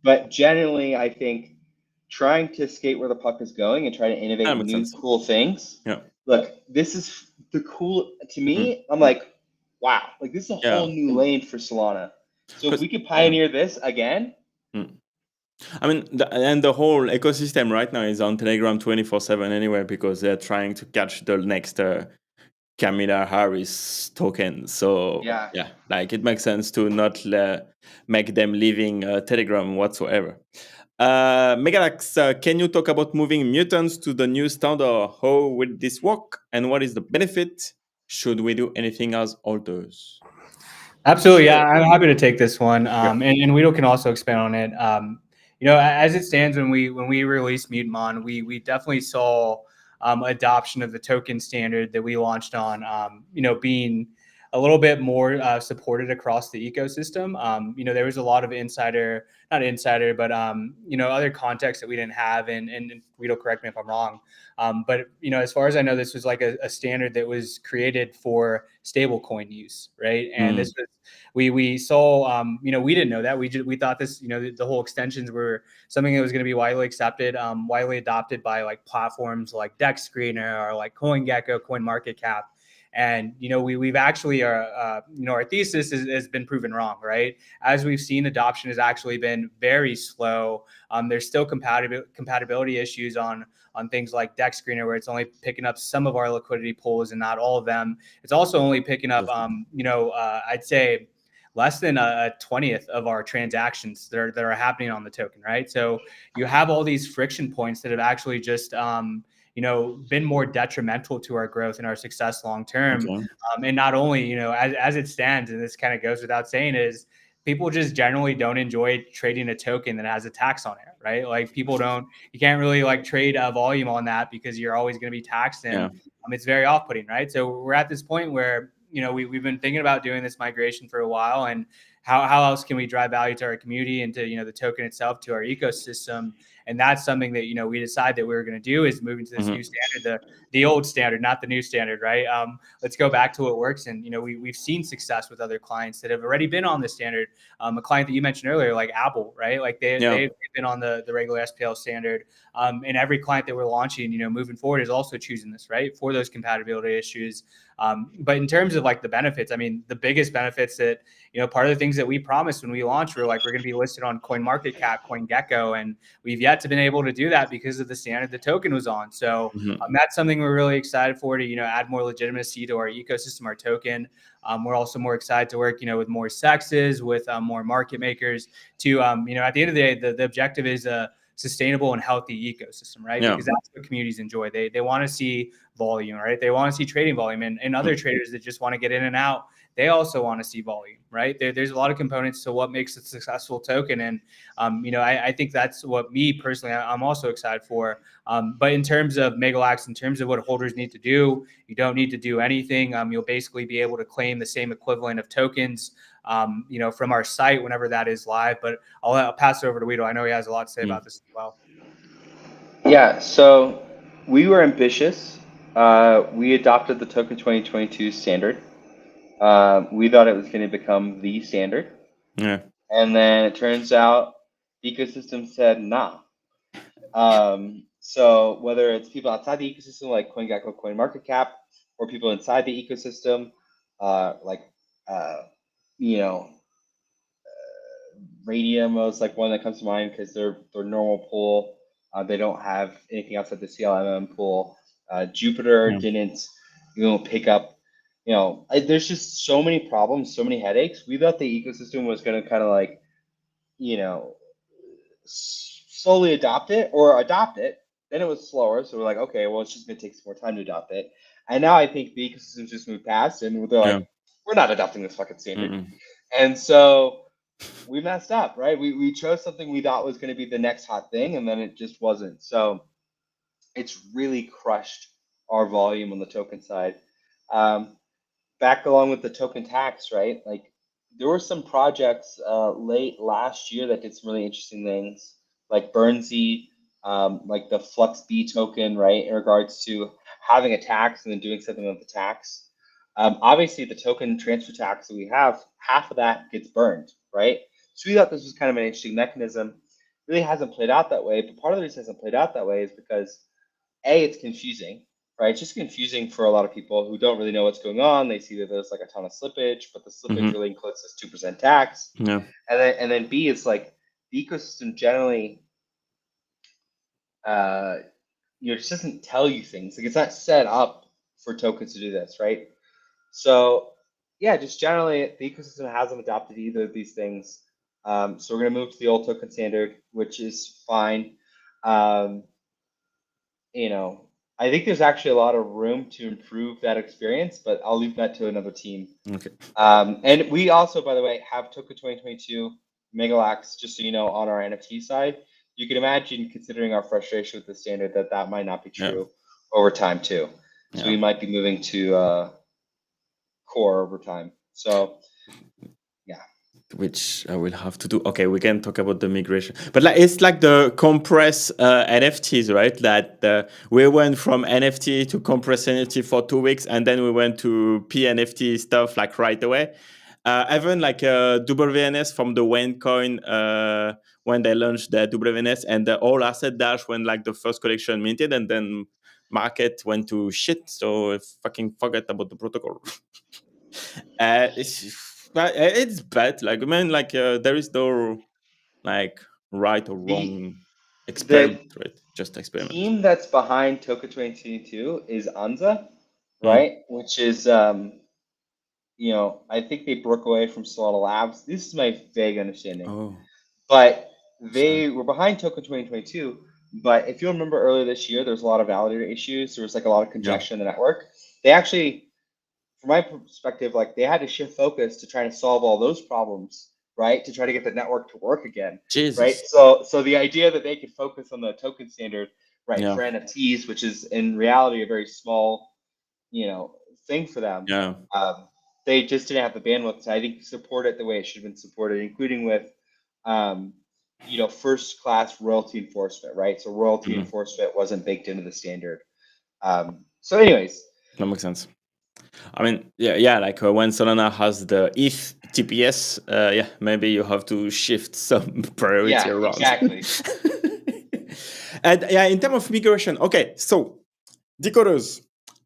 B: but generally, I think trying to skate where the puck is going and try to innovate new cool things.
A: Yeah.
B: Look, this is the cool to me. I'm like, wow, like this is a whole new lane for Solana. So if we could pioneer this again.
A: I mean, the whole ecosystem right now is on Telegram 24/7 anyway because they're trying to catch the next Kamala Harris token. So like it makes sense to not make them leaving Telegram whatsoever. Megalax, can you talk about moving mutants to the new standard? How will this work, and what is the benefit? Should we do anything as holders?
C: Absolutely, yeah. I'm happy to take this one, and Guido can also expand on it. You know, as it stands, when we released Mutant, we definitely saw adoption of the token standard that we launched on, being a little bit more supported across the ecosystem. There was a lot of not insider, but other context that we didn't have, and Guido, correct me if I'm wrong. But as far as I know, this was like a standard that was created for stablecoin use, right? And this was we saw, we didn't know that. We thought this, the whole extensions were something that was going to be widely accepted, widely adopted by like platforms like Dex Screener or like CoinGecko, CoinMarketCap. And we've actually our thesis has been proven wrong, right? As we've seen, adoption has actually been very slow. There's still compatibility issues on things like Dex Screener, where it's only picking up some of our liquidity pools and not all of them. It's also only picking up, I'd say less than a 20th of our transactions that are happening on the token, right? So you have all these friction points that have actually just been more detrimental to our growth and our success long term.
A: Okay.
C: And not only, as it stands, and this kind of goes without saying, is people just generally don't enjoy trading a token that has a tax on it, right? Like you can't really like trade a volume on that because you're always going to be taxed, and it's very off-putting, right? So we're at this point where we've been thinking about doing this migration for a while, and how else can we drive value to our community and to the token itself, to our ecosystem. And that's something that we decided that we were going to do, is moving to this new standard, the old standard, not the new standard, right? Let's go back to what works. And we've seen success with other clients that have already been on the standard. A client that you mentioned earlier, like Apple, right? Like they've been on the regular SPL standard. And every client that we're launching, moving forward, is also choosing this, right, for those compatibility issues. But in terms of like the benefits, I mean, the biggest benefits that, part of the things that we promised when we launched were like, we're going to be listed on CoinMarketCap, CoinGecko, and we've yet to been able to do that because of the standard the token was on. So that's something we're really excited for, to, add more legitimacy to our ecosystem, our token. We're also more excited to work, with more sexes, with more market makers to, at the end of the day, the objective is a sustainable and healthy ecosystem, right? Because that's what communities enjoy. They want to see volume, right? They want to see trading volume, and other traders that just want to get in and out, they also want to see volume, right? There's a lot of components to what makes a successful token. And, I think that's what me personally, I'm also excited for. But in terms of Megalax, in terms of what holders need to do, you don't need to do anything. You'll basically be able to claim the same equivalent of tokens, from our site whenever that is live. But I'll pass it over to Guido. I know he has a lot to say about this as well.
B: Yeah, so we were ambitious. We adopted the Token 2022 standard. We thought it was going to become the standard.
A: Yeah.
B: And then it turns out the ecosystem said nah. So whether it's people outside the ecosystem like CoinGecko, CoinMarketCap, or people inside the ecosystem, Radium was like one that comes to mind because they're normal pool. They don't have anything outside the CLMM pool. Jupiter didn't pick up. There's just so many problems, so many headaches. We thought the ecosystem was going to kind of like, slowly adopt it. Then it was slower. So we're like, okay, well, it's just going to take some more time to adopt it. And now I think the ecosystem's just moved past, and they're like, we're not adopting this fucking standard. And so we messed up, right? We chose something we thought was going to be the next hot thing, and then it just wasn't. So it's really crushed our volume on the token side. Back along with the token tax, right? Like there were some projects late last year that did some really interesting things, like Burnsy, like the Flux B token, right? In regards to having a tax and then doing something with the tax. Obviously, the token transfer tax that we have, half of that gets burned, right? So we thought this was kind of an interesting mechanism. Really hasn't played out that way, but part of the reason it hasn't played out that way is because it's confusing, right? It's just confusing for a lot of people who don't really know what's going on. They see that there's like a ton of slippage, but the slippage really includes this 2% tax.
A: Yeah.
B: And then B, it's like the ecosystem generally, just doesn't tell you things. Like it's not set up for tokens to do this, right? So yeah, just generally the ecosystem hasn't adopted either of these things. So we're gonna move to the old token standard, which is fine. I think there's actually a lot of room to improve that experience, but I'll leave that to another team.
A: Okay.
B: And we also, by the way, have Token 2022 Megalax, just so you know, on our NFT side. You can imagine, considering our frustration with the standard, that might not be true. over time too. So
A: Yeah.
B: we might be moving to core over time. So yeah.
A: Which I will have to do. Okay, we can talk about the migration, but like it's like the compress NFTs, right? That we went from NFT to compress NFT for 2 weeks, and then we went to PNFT stuff like right away. Even like WNS from the Coin when they launched the WNS, and the all asset dash when like the first collection minted, and then market went to shit. So fucking forget about the protocol. It's bad. Like I mean, like there is no like right or wrong
B: The
A: experiment, right? Just experiment.
B: team that's behind Toka 2022 is Anza,
A: Mm.
B: right? Which is I think they broke away from Solana Labs. This is my vague understanding.
A: Oh,
B: But
A: sad.
B: they were behind Token 2022. But if you remember earlier this year, there was a lot of validator issues. There was like a lot of
A: Yeah.
B: congestion in the network. They actually, from my perspective, like they had to shift focus to try to solve all those problems, right? To try to get the network to work again, right?
A: Jesus.
B: So the idea that they could focus on the token standard, right,
A: Yeah.
B: for NFTs, which is in reality a very small, thing for them.
A: Yeah.
B: They just didn't have the bandwidth to, I think, support it the way it should have been supported, including with, first class royalty enforcement, right? So royalty
A: Mhm.
B: enforcement wasn't baked into the standard. So, anyways,
A: That makes sense. I mean, yeah. Like when Solana has the ETH TPS, yeah, maybe you have to shift some priority
B: yeah,
A: around.
B: exactly.
A: And yeah, in terms of migration, okay. So decoders,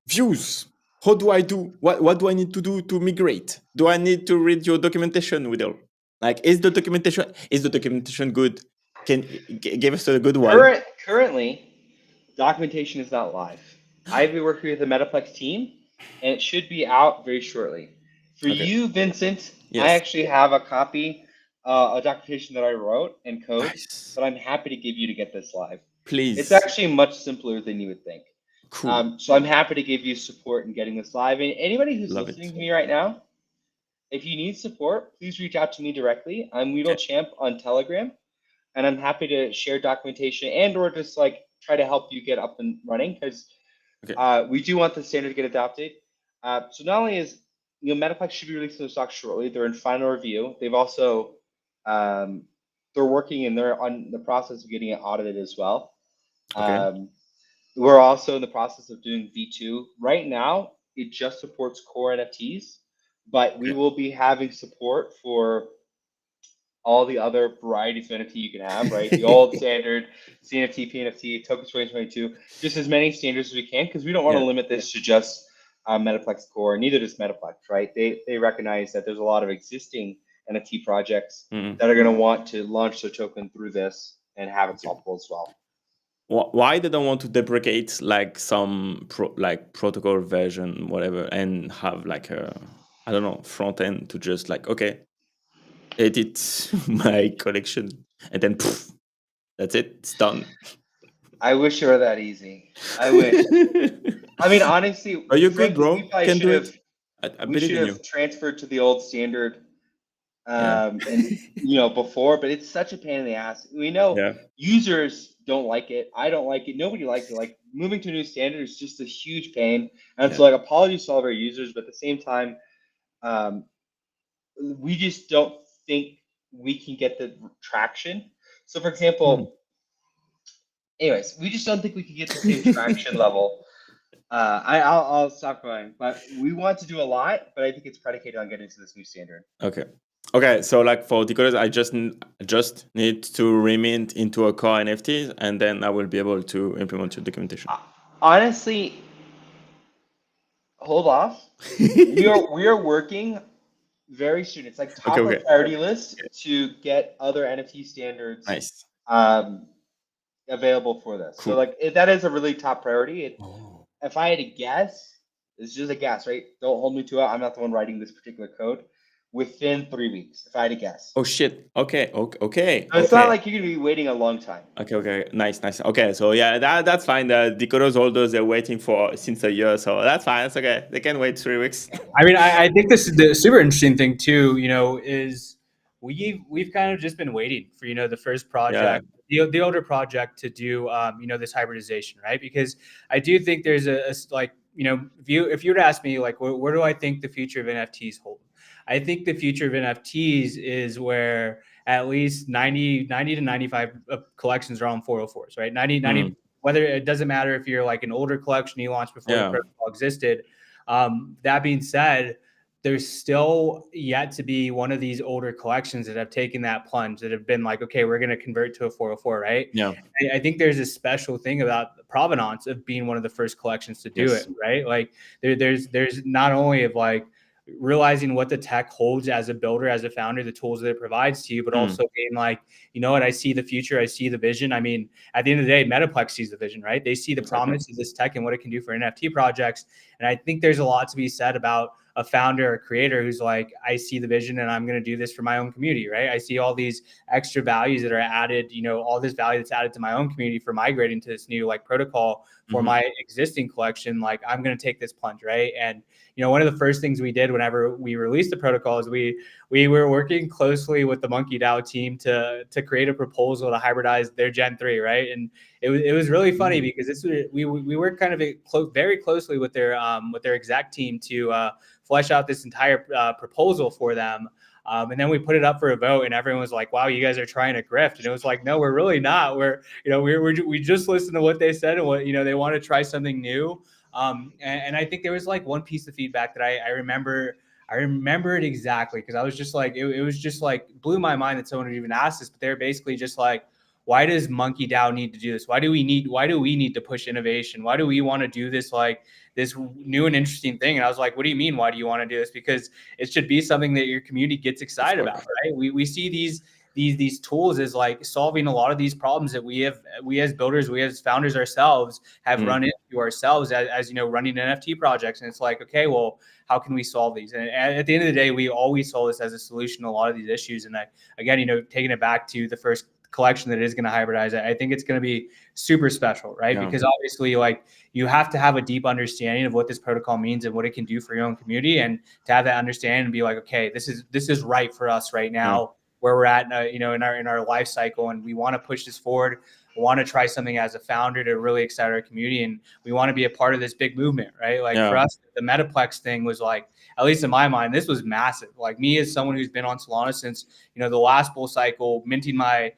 A: views. How do I do? What do I need to do to migrate? Do I need to read your documentation, Widow? Like, is the documentation good? Can give us a good one?
B: Currently, documentation is not live. I've been working with the Metaplex team, and it should be out very shortly. For
A: Okay.
B: you, Vincent, I
A: Yes.
B: actually have a copy, a documentation that I wrote and code
A: Nice.
B: that I'm happy to give you to get this live. It's
A: Please.
B: actually much simpler than you would think.
A: Cool.
B: So I'm happy to give you support in getting this live. And anybody who's
A: Love
B: listening
A: it.
B: to me right now, if you need support, please reach out to me directly. I'm Weedle
A: Okay.
B: Champ on Telegram, and I'm happy to share documentation and or just like try to help you get up and running because
A: Okay.
B: we do want the standard to get adopted. So not only is Metaplex should be releasing their stock shortly, they're in final review. They've also they're working and they're on the process of getting it audited as well.
A: Okay.
B: We're also in the process of doing V2. Right now, it just supports core NFTs, but we
A: Okay.
B: will be having support for all the other varieties of NFT you can have, right? The old standard, CNFT, PNFT, Token 2022, just as many standards as we can, because we don't want to
A: Yeah.
B: limit this to just Metaplex Core, neither does Metaplex, right? They recognize that there's a lot of existing NFT projects
A: Mm.
B: that are going to want to launch their token through this and have it
A: Okay.
B: solvable as well.
A: Why they don't want to deprecate like some protocol version, whatever, and have like a, I don't know, front end to just like, okay, edit my collection and then poof, that's it, it's done.
B: I wish it were that easy. I wish. I mean, honestly,
A: Are you good,
B: frankly, we
A: bro?
B: probably
A: Can
B: should
A: do
B: have
A: it. I believe in you.
B: transferred to the old standard
A: Yeah.
B: and before, but it's such a pain in the ass. We know
A: Yeah.
B: users don't like it. I don't like it. Nobody likes it. Like moving to a new standard is just a huge pain. And
A: Yeah.
B: so like apologies to all of our users, but at the same time, we just don't think we can get the traction. So for example, anyways, we just don't think we can get the same traction level. I'll stop going, but we want to do a lot, but I think it's predicated on getting to this new standard.
A: Okay, so like for decoders, I just need to remint into a core NFT, and then I will be able to implement your documentation.
B: Honestly, hold off. We are working very soon. It's like top
A: Okay.
B: of priority list to get other NFT standards
A: Nice.
B: available for this. So
A: Cool.
B: like that is a really top priority.
A: Oh.
B: If I had to guess, it's just a guess, right? Don't hold me to it. I'm not the one writing this particular code. Within 3 weeks, if I had to guess.
A: Oh shit. Okay.
B: So it's not like you're gonna be waiting a long time.
A: Okay. Nice. Okay, so yeah, that's fine. The decoders holders, they're waiting for since a year, so that's fine. That's okay. They can wait 3 weeks.
C: I mean, I think the super interesting thing too, is we've kind of just been waiting for the first project. the older project to do this hybridization, right? Because I do think there's like, if you were to ask me like where do I think the future of NFTs hold, I think the future of NFTs is where at least 90 to 95 collections are on 404s, right? 90 whether it doesn't matter if you're like an older collection you launched before the protocol existed. That being said, there's still yet to be one of these older collections that have taken that plunge, that have been like, okay, we're going to convert to a 404, right?
A: Yeah.
C: I think there's a special thing about the provenance of being one of the first collections to do it, right? Like there's not only of like realizing what the tech holds as a builder, as a founder, the tools that it provides to you, but also being like, you know what, I see the future, I see the vision. I mean, at the end of the day, Metaplex sees the vision, right? They see the promise of this tech and what it can do for NFT projects. And I think there's a lot to be said about a founder or creator who's like, I see the vision and I'm going to do this for my own community, right? I see all these extra values that are added, all this value that's added to my own community for migrating to this new like protocol for my existing collection. Like, I'm going to take this plunge, right? And one of the first things we did whenever we released the protocol is we were working closely with the Monkey DAO team to create a proposal to hybridize their Gen 3, right? And it was really funny because we worked kind of very closely with their exec team to flesh out this entire proposal for them. And then we put it up for a vote, and everyone was like, "Wow, you guys are trying to grift." And it was like, "No, we're really not. We just listened to what they said and what they want to try something new." And I think there was like one piece of feedback that I remember. I remember it exactly because I was just like, it was just like blew my mind that someone would even ask this. But they're basically just like, why does Monkey DAO need to do this? Why do we need to push innovation? Why do we want to do this, like this new and interesting thing? And I was like, what do you mean? Why do you want to do this? Because it should be something that your community gets excited about, right? We see these tools as like solving a lot of these problems that we as builders, we as founders ourselves have run into ourselves as running NFT projects. And it's like, okay, well, how can we solve these? And at the end of the day, we always saw this as a solution to a lot of these issues. And again, taking it back to the first collection that is going to hybridize, I think it's going to be super special, right? Because obviously, like, you have to have a deep understanding of what this protocol means and what it can do for your own community, and to have that understanding and be like, okay, this is right for us right now, where we're at, in our life cycle, and we want to push this forward. We want to try something as a founder to really excite our community, and we want to be a part of this big movement, right? Like for us, the Metaplex thing was like, at least in my mind, this was massive. Like, me as someone who's been on Solana since the last bull cycle, minting my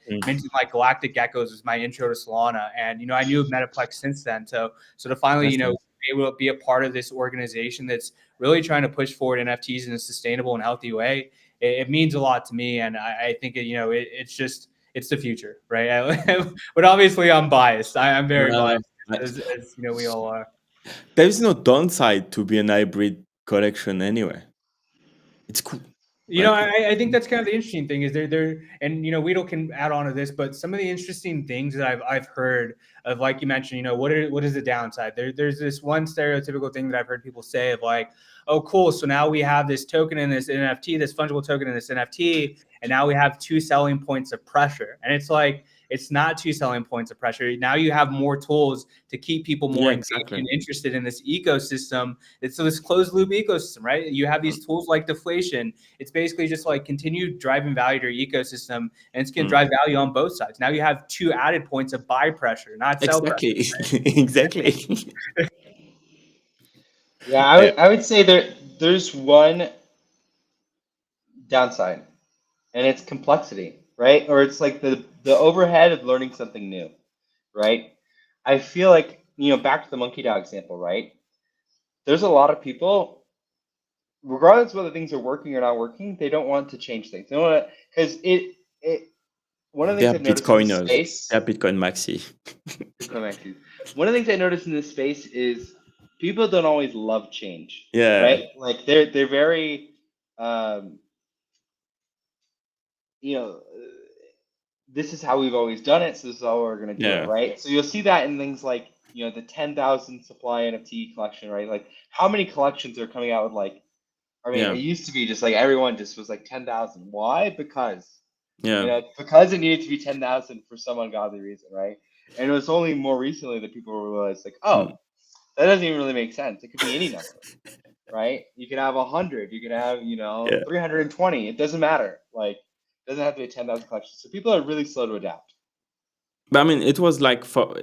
C: galactic geckos was my intro to Solana, and I knew of Metaplex since then. So to finally be able to be a part of this organization that's really trying to push forward NFTs in a sustainable and healthy way, it means a lot to me, and I think it's the future, right? But obviously, I'm biased. I'm very biased, as we all are.
A: There's no downside to be an hybrid collection anyway. It's cool.
C: I think that's kind of the interesting thing is there, and Weedle can add on to this, but some of the interesting things that I've heard of, like you mentioned, what is the downside? There's this one stereotypical thing that I've heard people say of like, oh, cool, so now we have this token in this NFT, this fungible token in this NFT, and now we have 2 selling points of pressure. And it's like, it's not 2 selling points of pressure. Now you have more tools to keep people more engaged and interested in this ecosystem. It's this closed loop ecosystem, right? You have these tools like deflation. It's basically just like continue driving value to your ecosystem, and it's going to drive value on both sides. Now you have 2 added points of buy pressure, not sell pressure. Right?
A: Exactly.
B: Yeah, I would say there's one downside, and it's complexity, right? Or it's like the overhead of learning something new, right? I feel like, back to the Monkey DAO example, right? There's a lot of people, regardless of whether things are working or not working, they don't want to change things. They don't want to, because one of the things I've noticed in this space,
A: they're Bitcoin maxi.
B: One of the things I noticed in this space is people don't always love change.
A: Yeah.
B: Right? Like they're very this is how we've always done it, so this is how we're gonna do it, right? So you'll see that in things like, the 10,000 supply NFT collection, right? Like, how many collections are coming out with like, it used to be just like everyone just was like 10,000. Why? Because because it needed to be 10,000 for some ungodly reason, right? And it was only more recently that people realized like, oh, that doesn't even really make sense. It could be any number, right? You can have 100, you can have 320. It doesn't matter. Like, it doesn't have to be 10,000 collections. So people are really slow to adapt.
A: But I mean, it was like for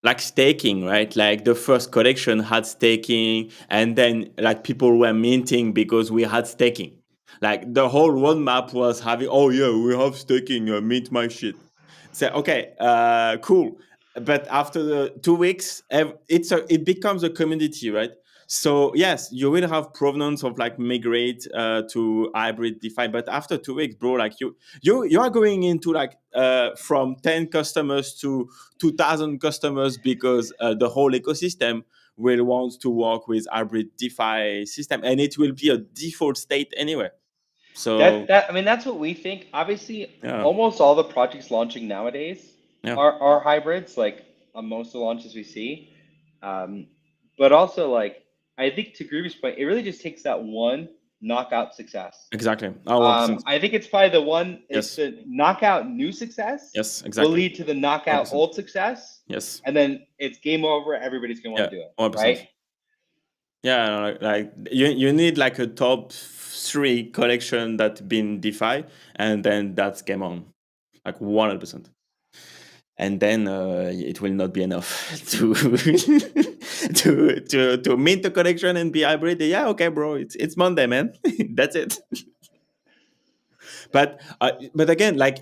A: like staking, right? Like the first collection had staking, and then like people were minting because we had staking. Like the whole roadmap was having, oh yeah, we have staking, mint my shit. So okay, cool. But after the 2 weeks, it becomes a community, right? So yes, you will have provenance of like migrate to hybrid DeFi, but after 2 weeks, bro, like you are going into like from 10 customers to 2,000 customers because the whole ecosystem will want to work with hybrid DeFi system, and it will be a default state anyway. So
B: That I mean that's what we think. Obviously,
A: yeah,
B: almost all the projects launching nowadays
A: yeah,
B: are hybrids, like on most of the launches we see. Um, but also like I think to Groovy's point, it really just takes that one knockout success.
A: exactly. 100%.
B: I think it's probably the one. It's
A: Yes,
B: the knockout new success
A: yes,
B: will
A: exactly.
B: lead to the knockout
A: 100%.
B: old success,
A: Yes,
B: and then it's game over. Everybody's gonna want
A: yeah,
B: to do it,
A: 100%.
B: right?
A: Yeah, like you need like a top 3 collection that been DeFi, and then that's game on, like 100%. And then it will not be enough to to mint the collection and be hybrid. Yeah, okay, bro, it's Monday, man. That's it. But again, like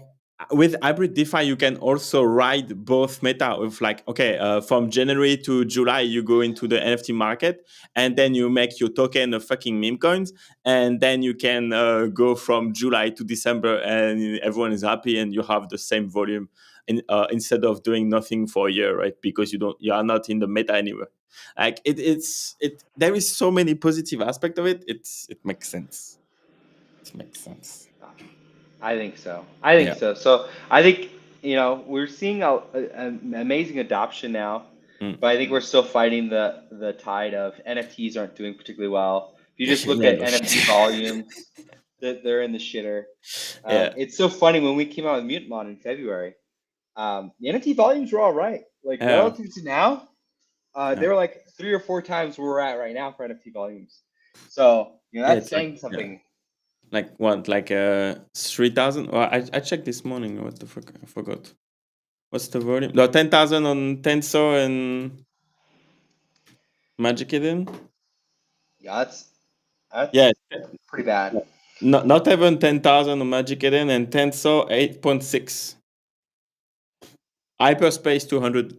A: with hybrid DeFi, you can also ride both meta of like, okay, from January to July, you go into the NFT market, and then you make your token of fucking meme coins, and then you can go from July to December, and everyone is happy, and you have the same volume, instead of doing nothing for a year, right? Because you are not in the meta anywhere. Like it. There is so many positive aspect of it. It makes sense. It makes sense.
B: I think so. I think
A: Yeah.
B: so. So I think we're seeing an amazing adoption now,
A: Mm.
B: but I think we're still fighting the tide of NFTs aren't doing particularly well. If you just look
A: Yeah,
B: at
A: no
B: NFT
A: shit.
B: volumes, that they're in the shitter.
A: Yeah,
B: It's so funny when we came out with Mutant Mod in February. The NFT volumes were all right, like
A: yeah,
B: relative to now.
A: yeah,
B: They were like 3 or 4 times where we're at right now for NFT volumes. So
A: yeah.
B: that's
A: It's like,
B: saying
A: yeah,
B: something.
A: like what, like 3,000? Well, I checked this morning. What the fuck? I forgot. What's the volume? No, 10,000 on Tensor and Magic Eden.
B: Yeah,
A: Yeah,
B: that's pretty bad.
A: not even 10,000 on Magic Eden, and Tensor 8.6. Hyperspace 200.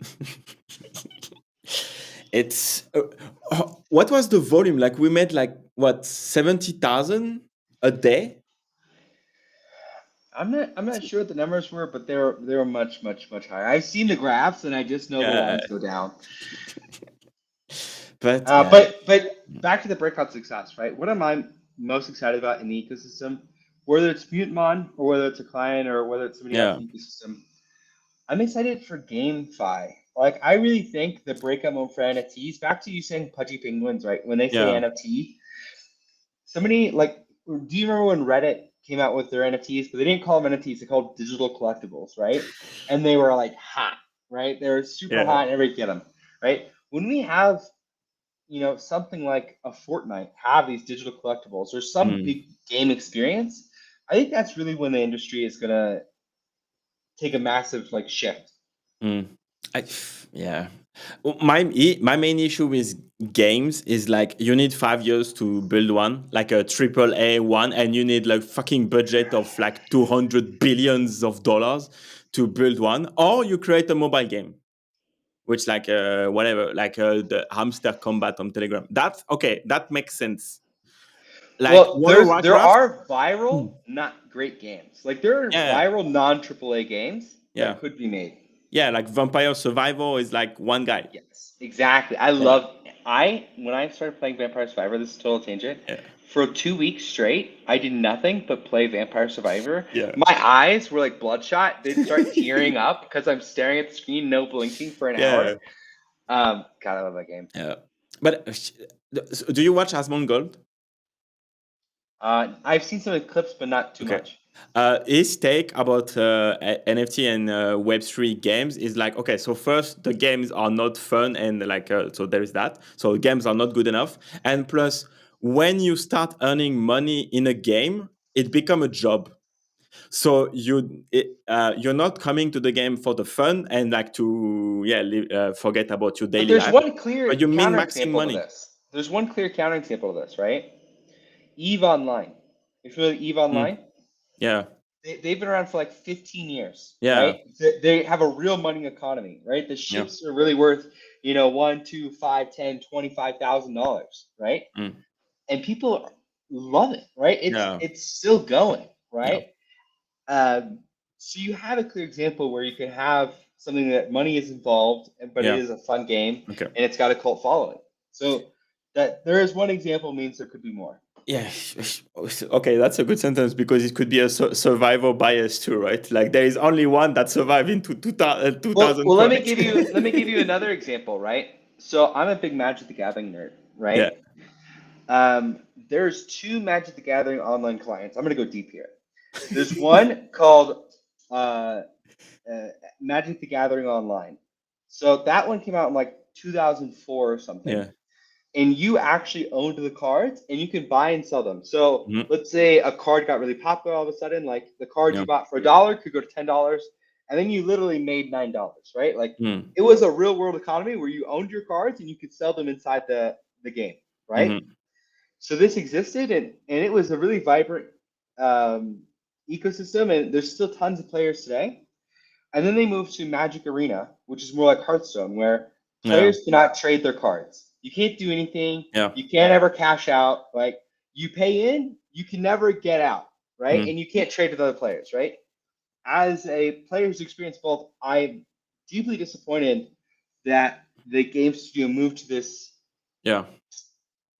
A: It's what was the volume? Like we made like what, 70,000 a day?
B: I'm not sure what the numbers were, but they were much higher. I've seen the graphs and I just know the
A: Yeah,
B: lines go down.
A: but yeah.
B: But back to the breakout success, right? What am I most excited about in the ecosystem? Whether it's Mutemon or whether it's a client or whether it's somebody else
A: Yeah.
B: in the ecosystem, I'm excited for GameFi. Like I really think the breakout mode for NFTs. Back to you saying pudgy penguins, right? When they say
A: Yeah.
B: NFT, somebody like, do you remember when Reddit came out with their NFTs? But they didn't call them NFTs; they called digital collectibles, right? And they were like hot, right? They were super
A: Yeah.
B: hot, and everybody get them, right? When we have something like a Fortnite have these digital collectibles or some
A: Mm,
B: big game experience, I think that's really when the industry is gonna take a massive like shift.
A: mm. I, yeah. My main issue with games is like you need 5 years to build one, like a triple A one, and you need like fucking budget of like 200 billions of dollars to build one, or you create a mobile game, which like whatever, like the hamster combat on Telegram. That's okay. That makes sense. Like
B: Well,
A: World of
B: there
A: Warcraft.
B: are
A: Mm.
B: viral, not great games. Like there are
A: Yeah,
B: viral non AAA games
A: yeah,
B: that could be made.
A: yeah. Like Vampire Survival is like one guy.
B: Yes, exactly. I
A: Yeah,
B: love. I When I started playing Vampire Survivor, this is a total tangent.
A: yeah,
B: For 2 weeks straight, I did nothing but play Vampire Survivor.
A: yeah.
B: My eyes were like bloodshot. They'd start tearing up because I'm staring at the screen, no blinking for an
A: Yeah,
B: hour. God, I love that game.
A: yeah. But do you watch Asmongold?
B: I've seen some of the clips, but not too
A: Okay.
B: much.
A: His take about NFT and Web3 games is like, okay, so first, the games are not fun, and like, so there is that. So games are not good enough. And plus, when you start earning money in a game, it become a job. So you're not coming to the game for the fun and like to forget about your
B: But
A: daily
B: there's
A: life,
B: one clear
A: but you min maxing
B: counterexample to
A: money.
B: this. There's one clear counterexample to this, right? EVE Online. You familiar with EVE Online?
A: Yeah,
B: They've been around for like 15 years,
A: yeah,
B: right? They have a real money economy, right? The
A: yeah.
B: ships are really worth, you know, $1, 2, 5, 10, $25,000, right?
A: Mm.
B: And people love it, right?
A: Yeah,
B: It's still going,
A: yeah,
B: right? So you have a clear example where you can have something that money is involved, but it
A: yeah.
B: is a fun game
A: Okay.
B: and it's got a cult following. So that there is one example means there could be more.
A: Yeah. Okay, that's a good sentence because it could be a survival bias too, right? Like there is only one that survived into 2000.
B: Well, let me give you another example, right? So I'm a big Magic the Gathering nerd,
A: Yeah.
B: right? There's two Magic the Gathering online clients. I'm gonna go deep here. There's one called uh, Magic the Gathering Online. So that one came out in like 2004 or something.
A: Yeah.
B: And you actually owned the cards and you can buy and sell them. So
A: Mhm.
B: let's say a card got really popular all of a sudden, like the card
A: Yeah.
B: you bought for $1 could go to $10, and then you literally made $9, right? Like
A: Mm.
B: it was a real world economy where you owned your cards and you could sell them inside the game, right?
A: Mhm.
B: So this existed and it was a really vibrant ecosystem, and there's still tons of players today. And then they moved to Magic Arena, which is more like Hearthstone, where
A: Yeah.
B: players cannot trade their cards. You can't do anything.
A: Yeah.
B: You can't ever cash out. Like you pay in, you can never get out, right?
A: Mm.
B: And you can't trade with other players, right? As a player who's experienced both, I'm deeply disappointed that the game studio moved to
A: Yeah.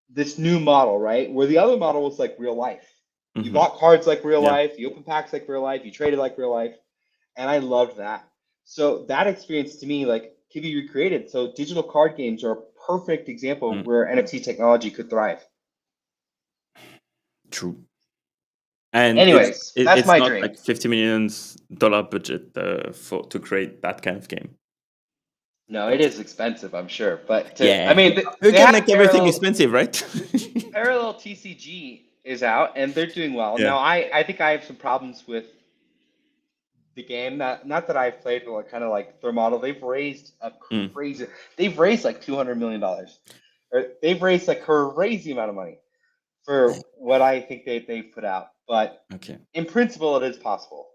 B: this new model, right? Where the other model was like real life. You
A: Mhm.
B: bought cards like real
A: Yeah.
B: life, you open packs like real life, you traded like real life, and I loved that. So that experience to me like can be recreated. So digital card games are a perfect example
A: Mm.
B: where NFT technology could thrive.
A: True. And
B: Anyways, that's
A: it's
B: my
A: not
B: dream.
A: like $50 million budget to create that kind of game.
B: No, it is expensive, I'm sure, but
A: Yeah.
B: I mean,
A: You
B: they
A: can
B: have
A: make everything expensive, right?
B: Parallel TCG is out and they're doing well.
A: Yeah.
B: Now, I think I have some problems with the game. Not that I've played, but like, kind of like their model. They've raised a
A: Mm.
B: crazy. They've raised like $200 million, or they've raised a crazy amount of money for what I think they've put out. But
A: Okay.
B: in principle, it is possible.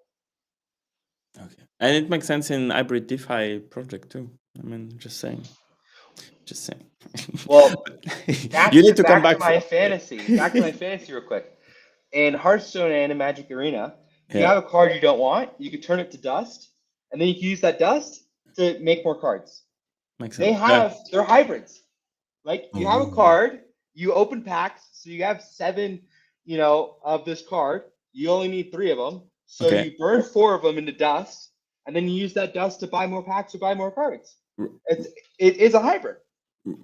A: Okay. And it makes sense in Hybrid DeFi project too. I mean, just saying. Just saying.
B: Well,
A: You need to come back
B: my
A: for
B: fantasy. Back to my fantasy real quick. In Hearthstone and in Magic Arena, if you
A: Yeah.
B: have a card you don't want, you can turn it to dust, and then you can use that dust to make more cards.
A: Makes
B: They
A: sense. Yeah.
B: have they're hybrids. Like you have a
A: Ooh.
B: card, you open packs, so you have 7, of this card. You only need 3 of them, so
A: Okay.
B: you burn 4 of them into dust, and then you use that dust to buy more packs or buy more cards. It is a hybrid.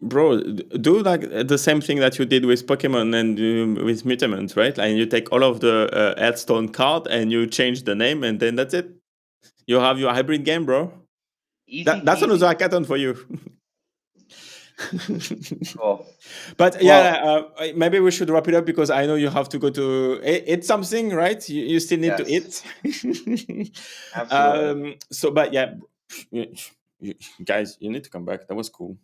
A: Bro, do like the same thing that you did with Pokemon and with Mutant, right? Like you take all of the Hearthstone card and you change the name, and then that's it. You have your hybrid game, bro.
B: Easy
A: That's
B: peasy.
A: another hackathon for you.
B: Cool.
A: But yeah, maybe we should wrap it up because I know you have to go to eat something, right? You still need to
B: Yes.
A: eat.
B: Absolutely.
A: But yeah, guys, you need to come back. That was cool.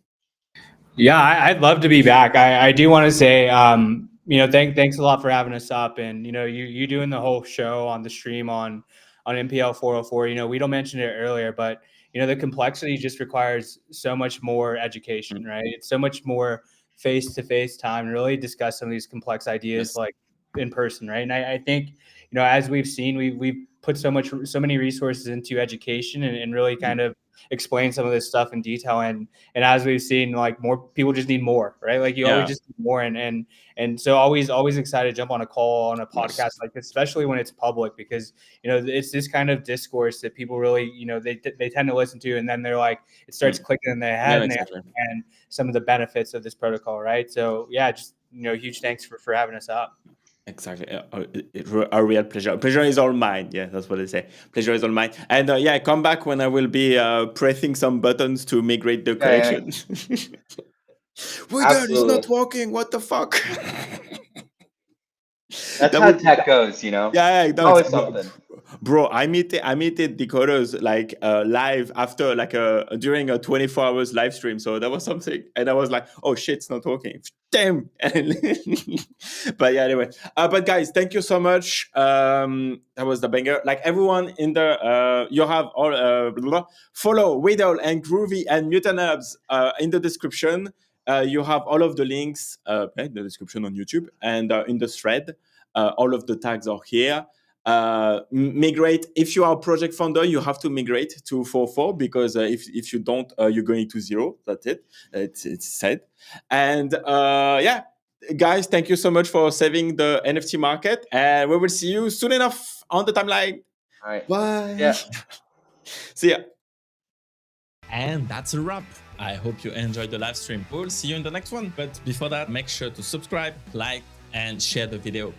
C: Yeah, I'd love to be back. I do want to say, thanks a lot for having us up, and you doing the whole show on the stream on SPL-404. We don't mention it earlier, but the complexity just requires so much more education, right? It's so much more face-to-face time to really discuss some of these complex ideas
A: Yes.
C: like in person, right? And I think as we've seen, we've put so many resources into education and really kind of explain some of this stuff in detail, and as we've seen, like more people just need more, right? Like you always
A: Yeah.
C: just need more, and so always excited to jump on a call on a podcast
A: Yes.
C: like this, especially when it's public, because it's this kind of discourse that people really they tend to listen to, and then they're like it starts clicking in their head,
A: Yeah,
C: and they
A: exactly.
C: understand some of the benefits of this protocol, right? So yeah, just huge thanks for having us up.
A: Exactly. A real pleasure. Pleasure is all mine. Yeah, that's what they say. Pleasure is all mine. And yeah, come back when I will be pressing some buttons to migrate the collection. Wait, it's not
B: Absolutely.
A: working. What the fuck?
B: That's
A: That
B: how
A: would,
B: tech goes, you know.
A: yeah, no,
B: Always something.
A: bro. I meet decoders like live after like during a 24 hours live stream. So that was something, and I was like, oh shit, it's not working. Damn. But yeah, anyway. But guys, thank you so much. That was the banger. Like everyone in the you have all follow Riddle and Groovy and Mutant Labs in the description. You have all of the links in the description on YouTube and in the thread. All of the tags are here. Migrate. If you are a project founder, you have to migrate to 4.4 because if you don't, you're going to 0. That's it. It's said. And yeah, guys, thank you so much for saving the NFT market. And we will see you soon enough on the timeline.
B: All right.
A: Bye.
B: Yeah.
A: See ya. And that's a wrap. I hope you enjoyed the live stream. We'll see you in the next one. But before that, make sure to subscribe, like, and share the video.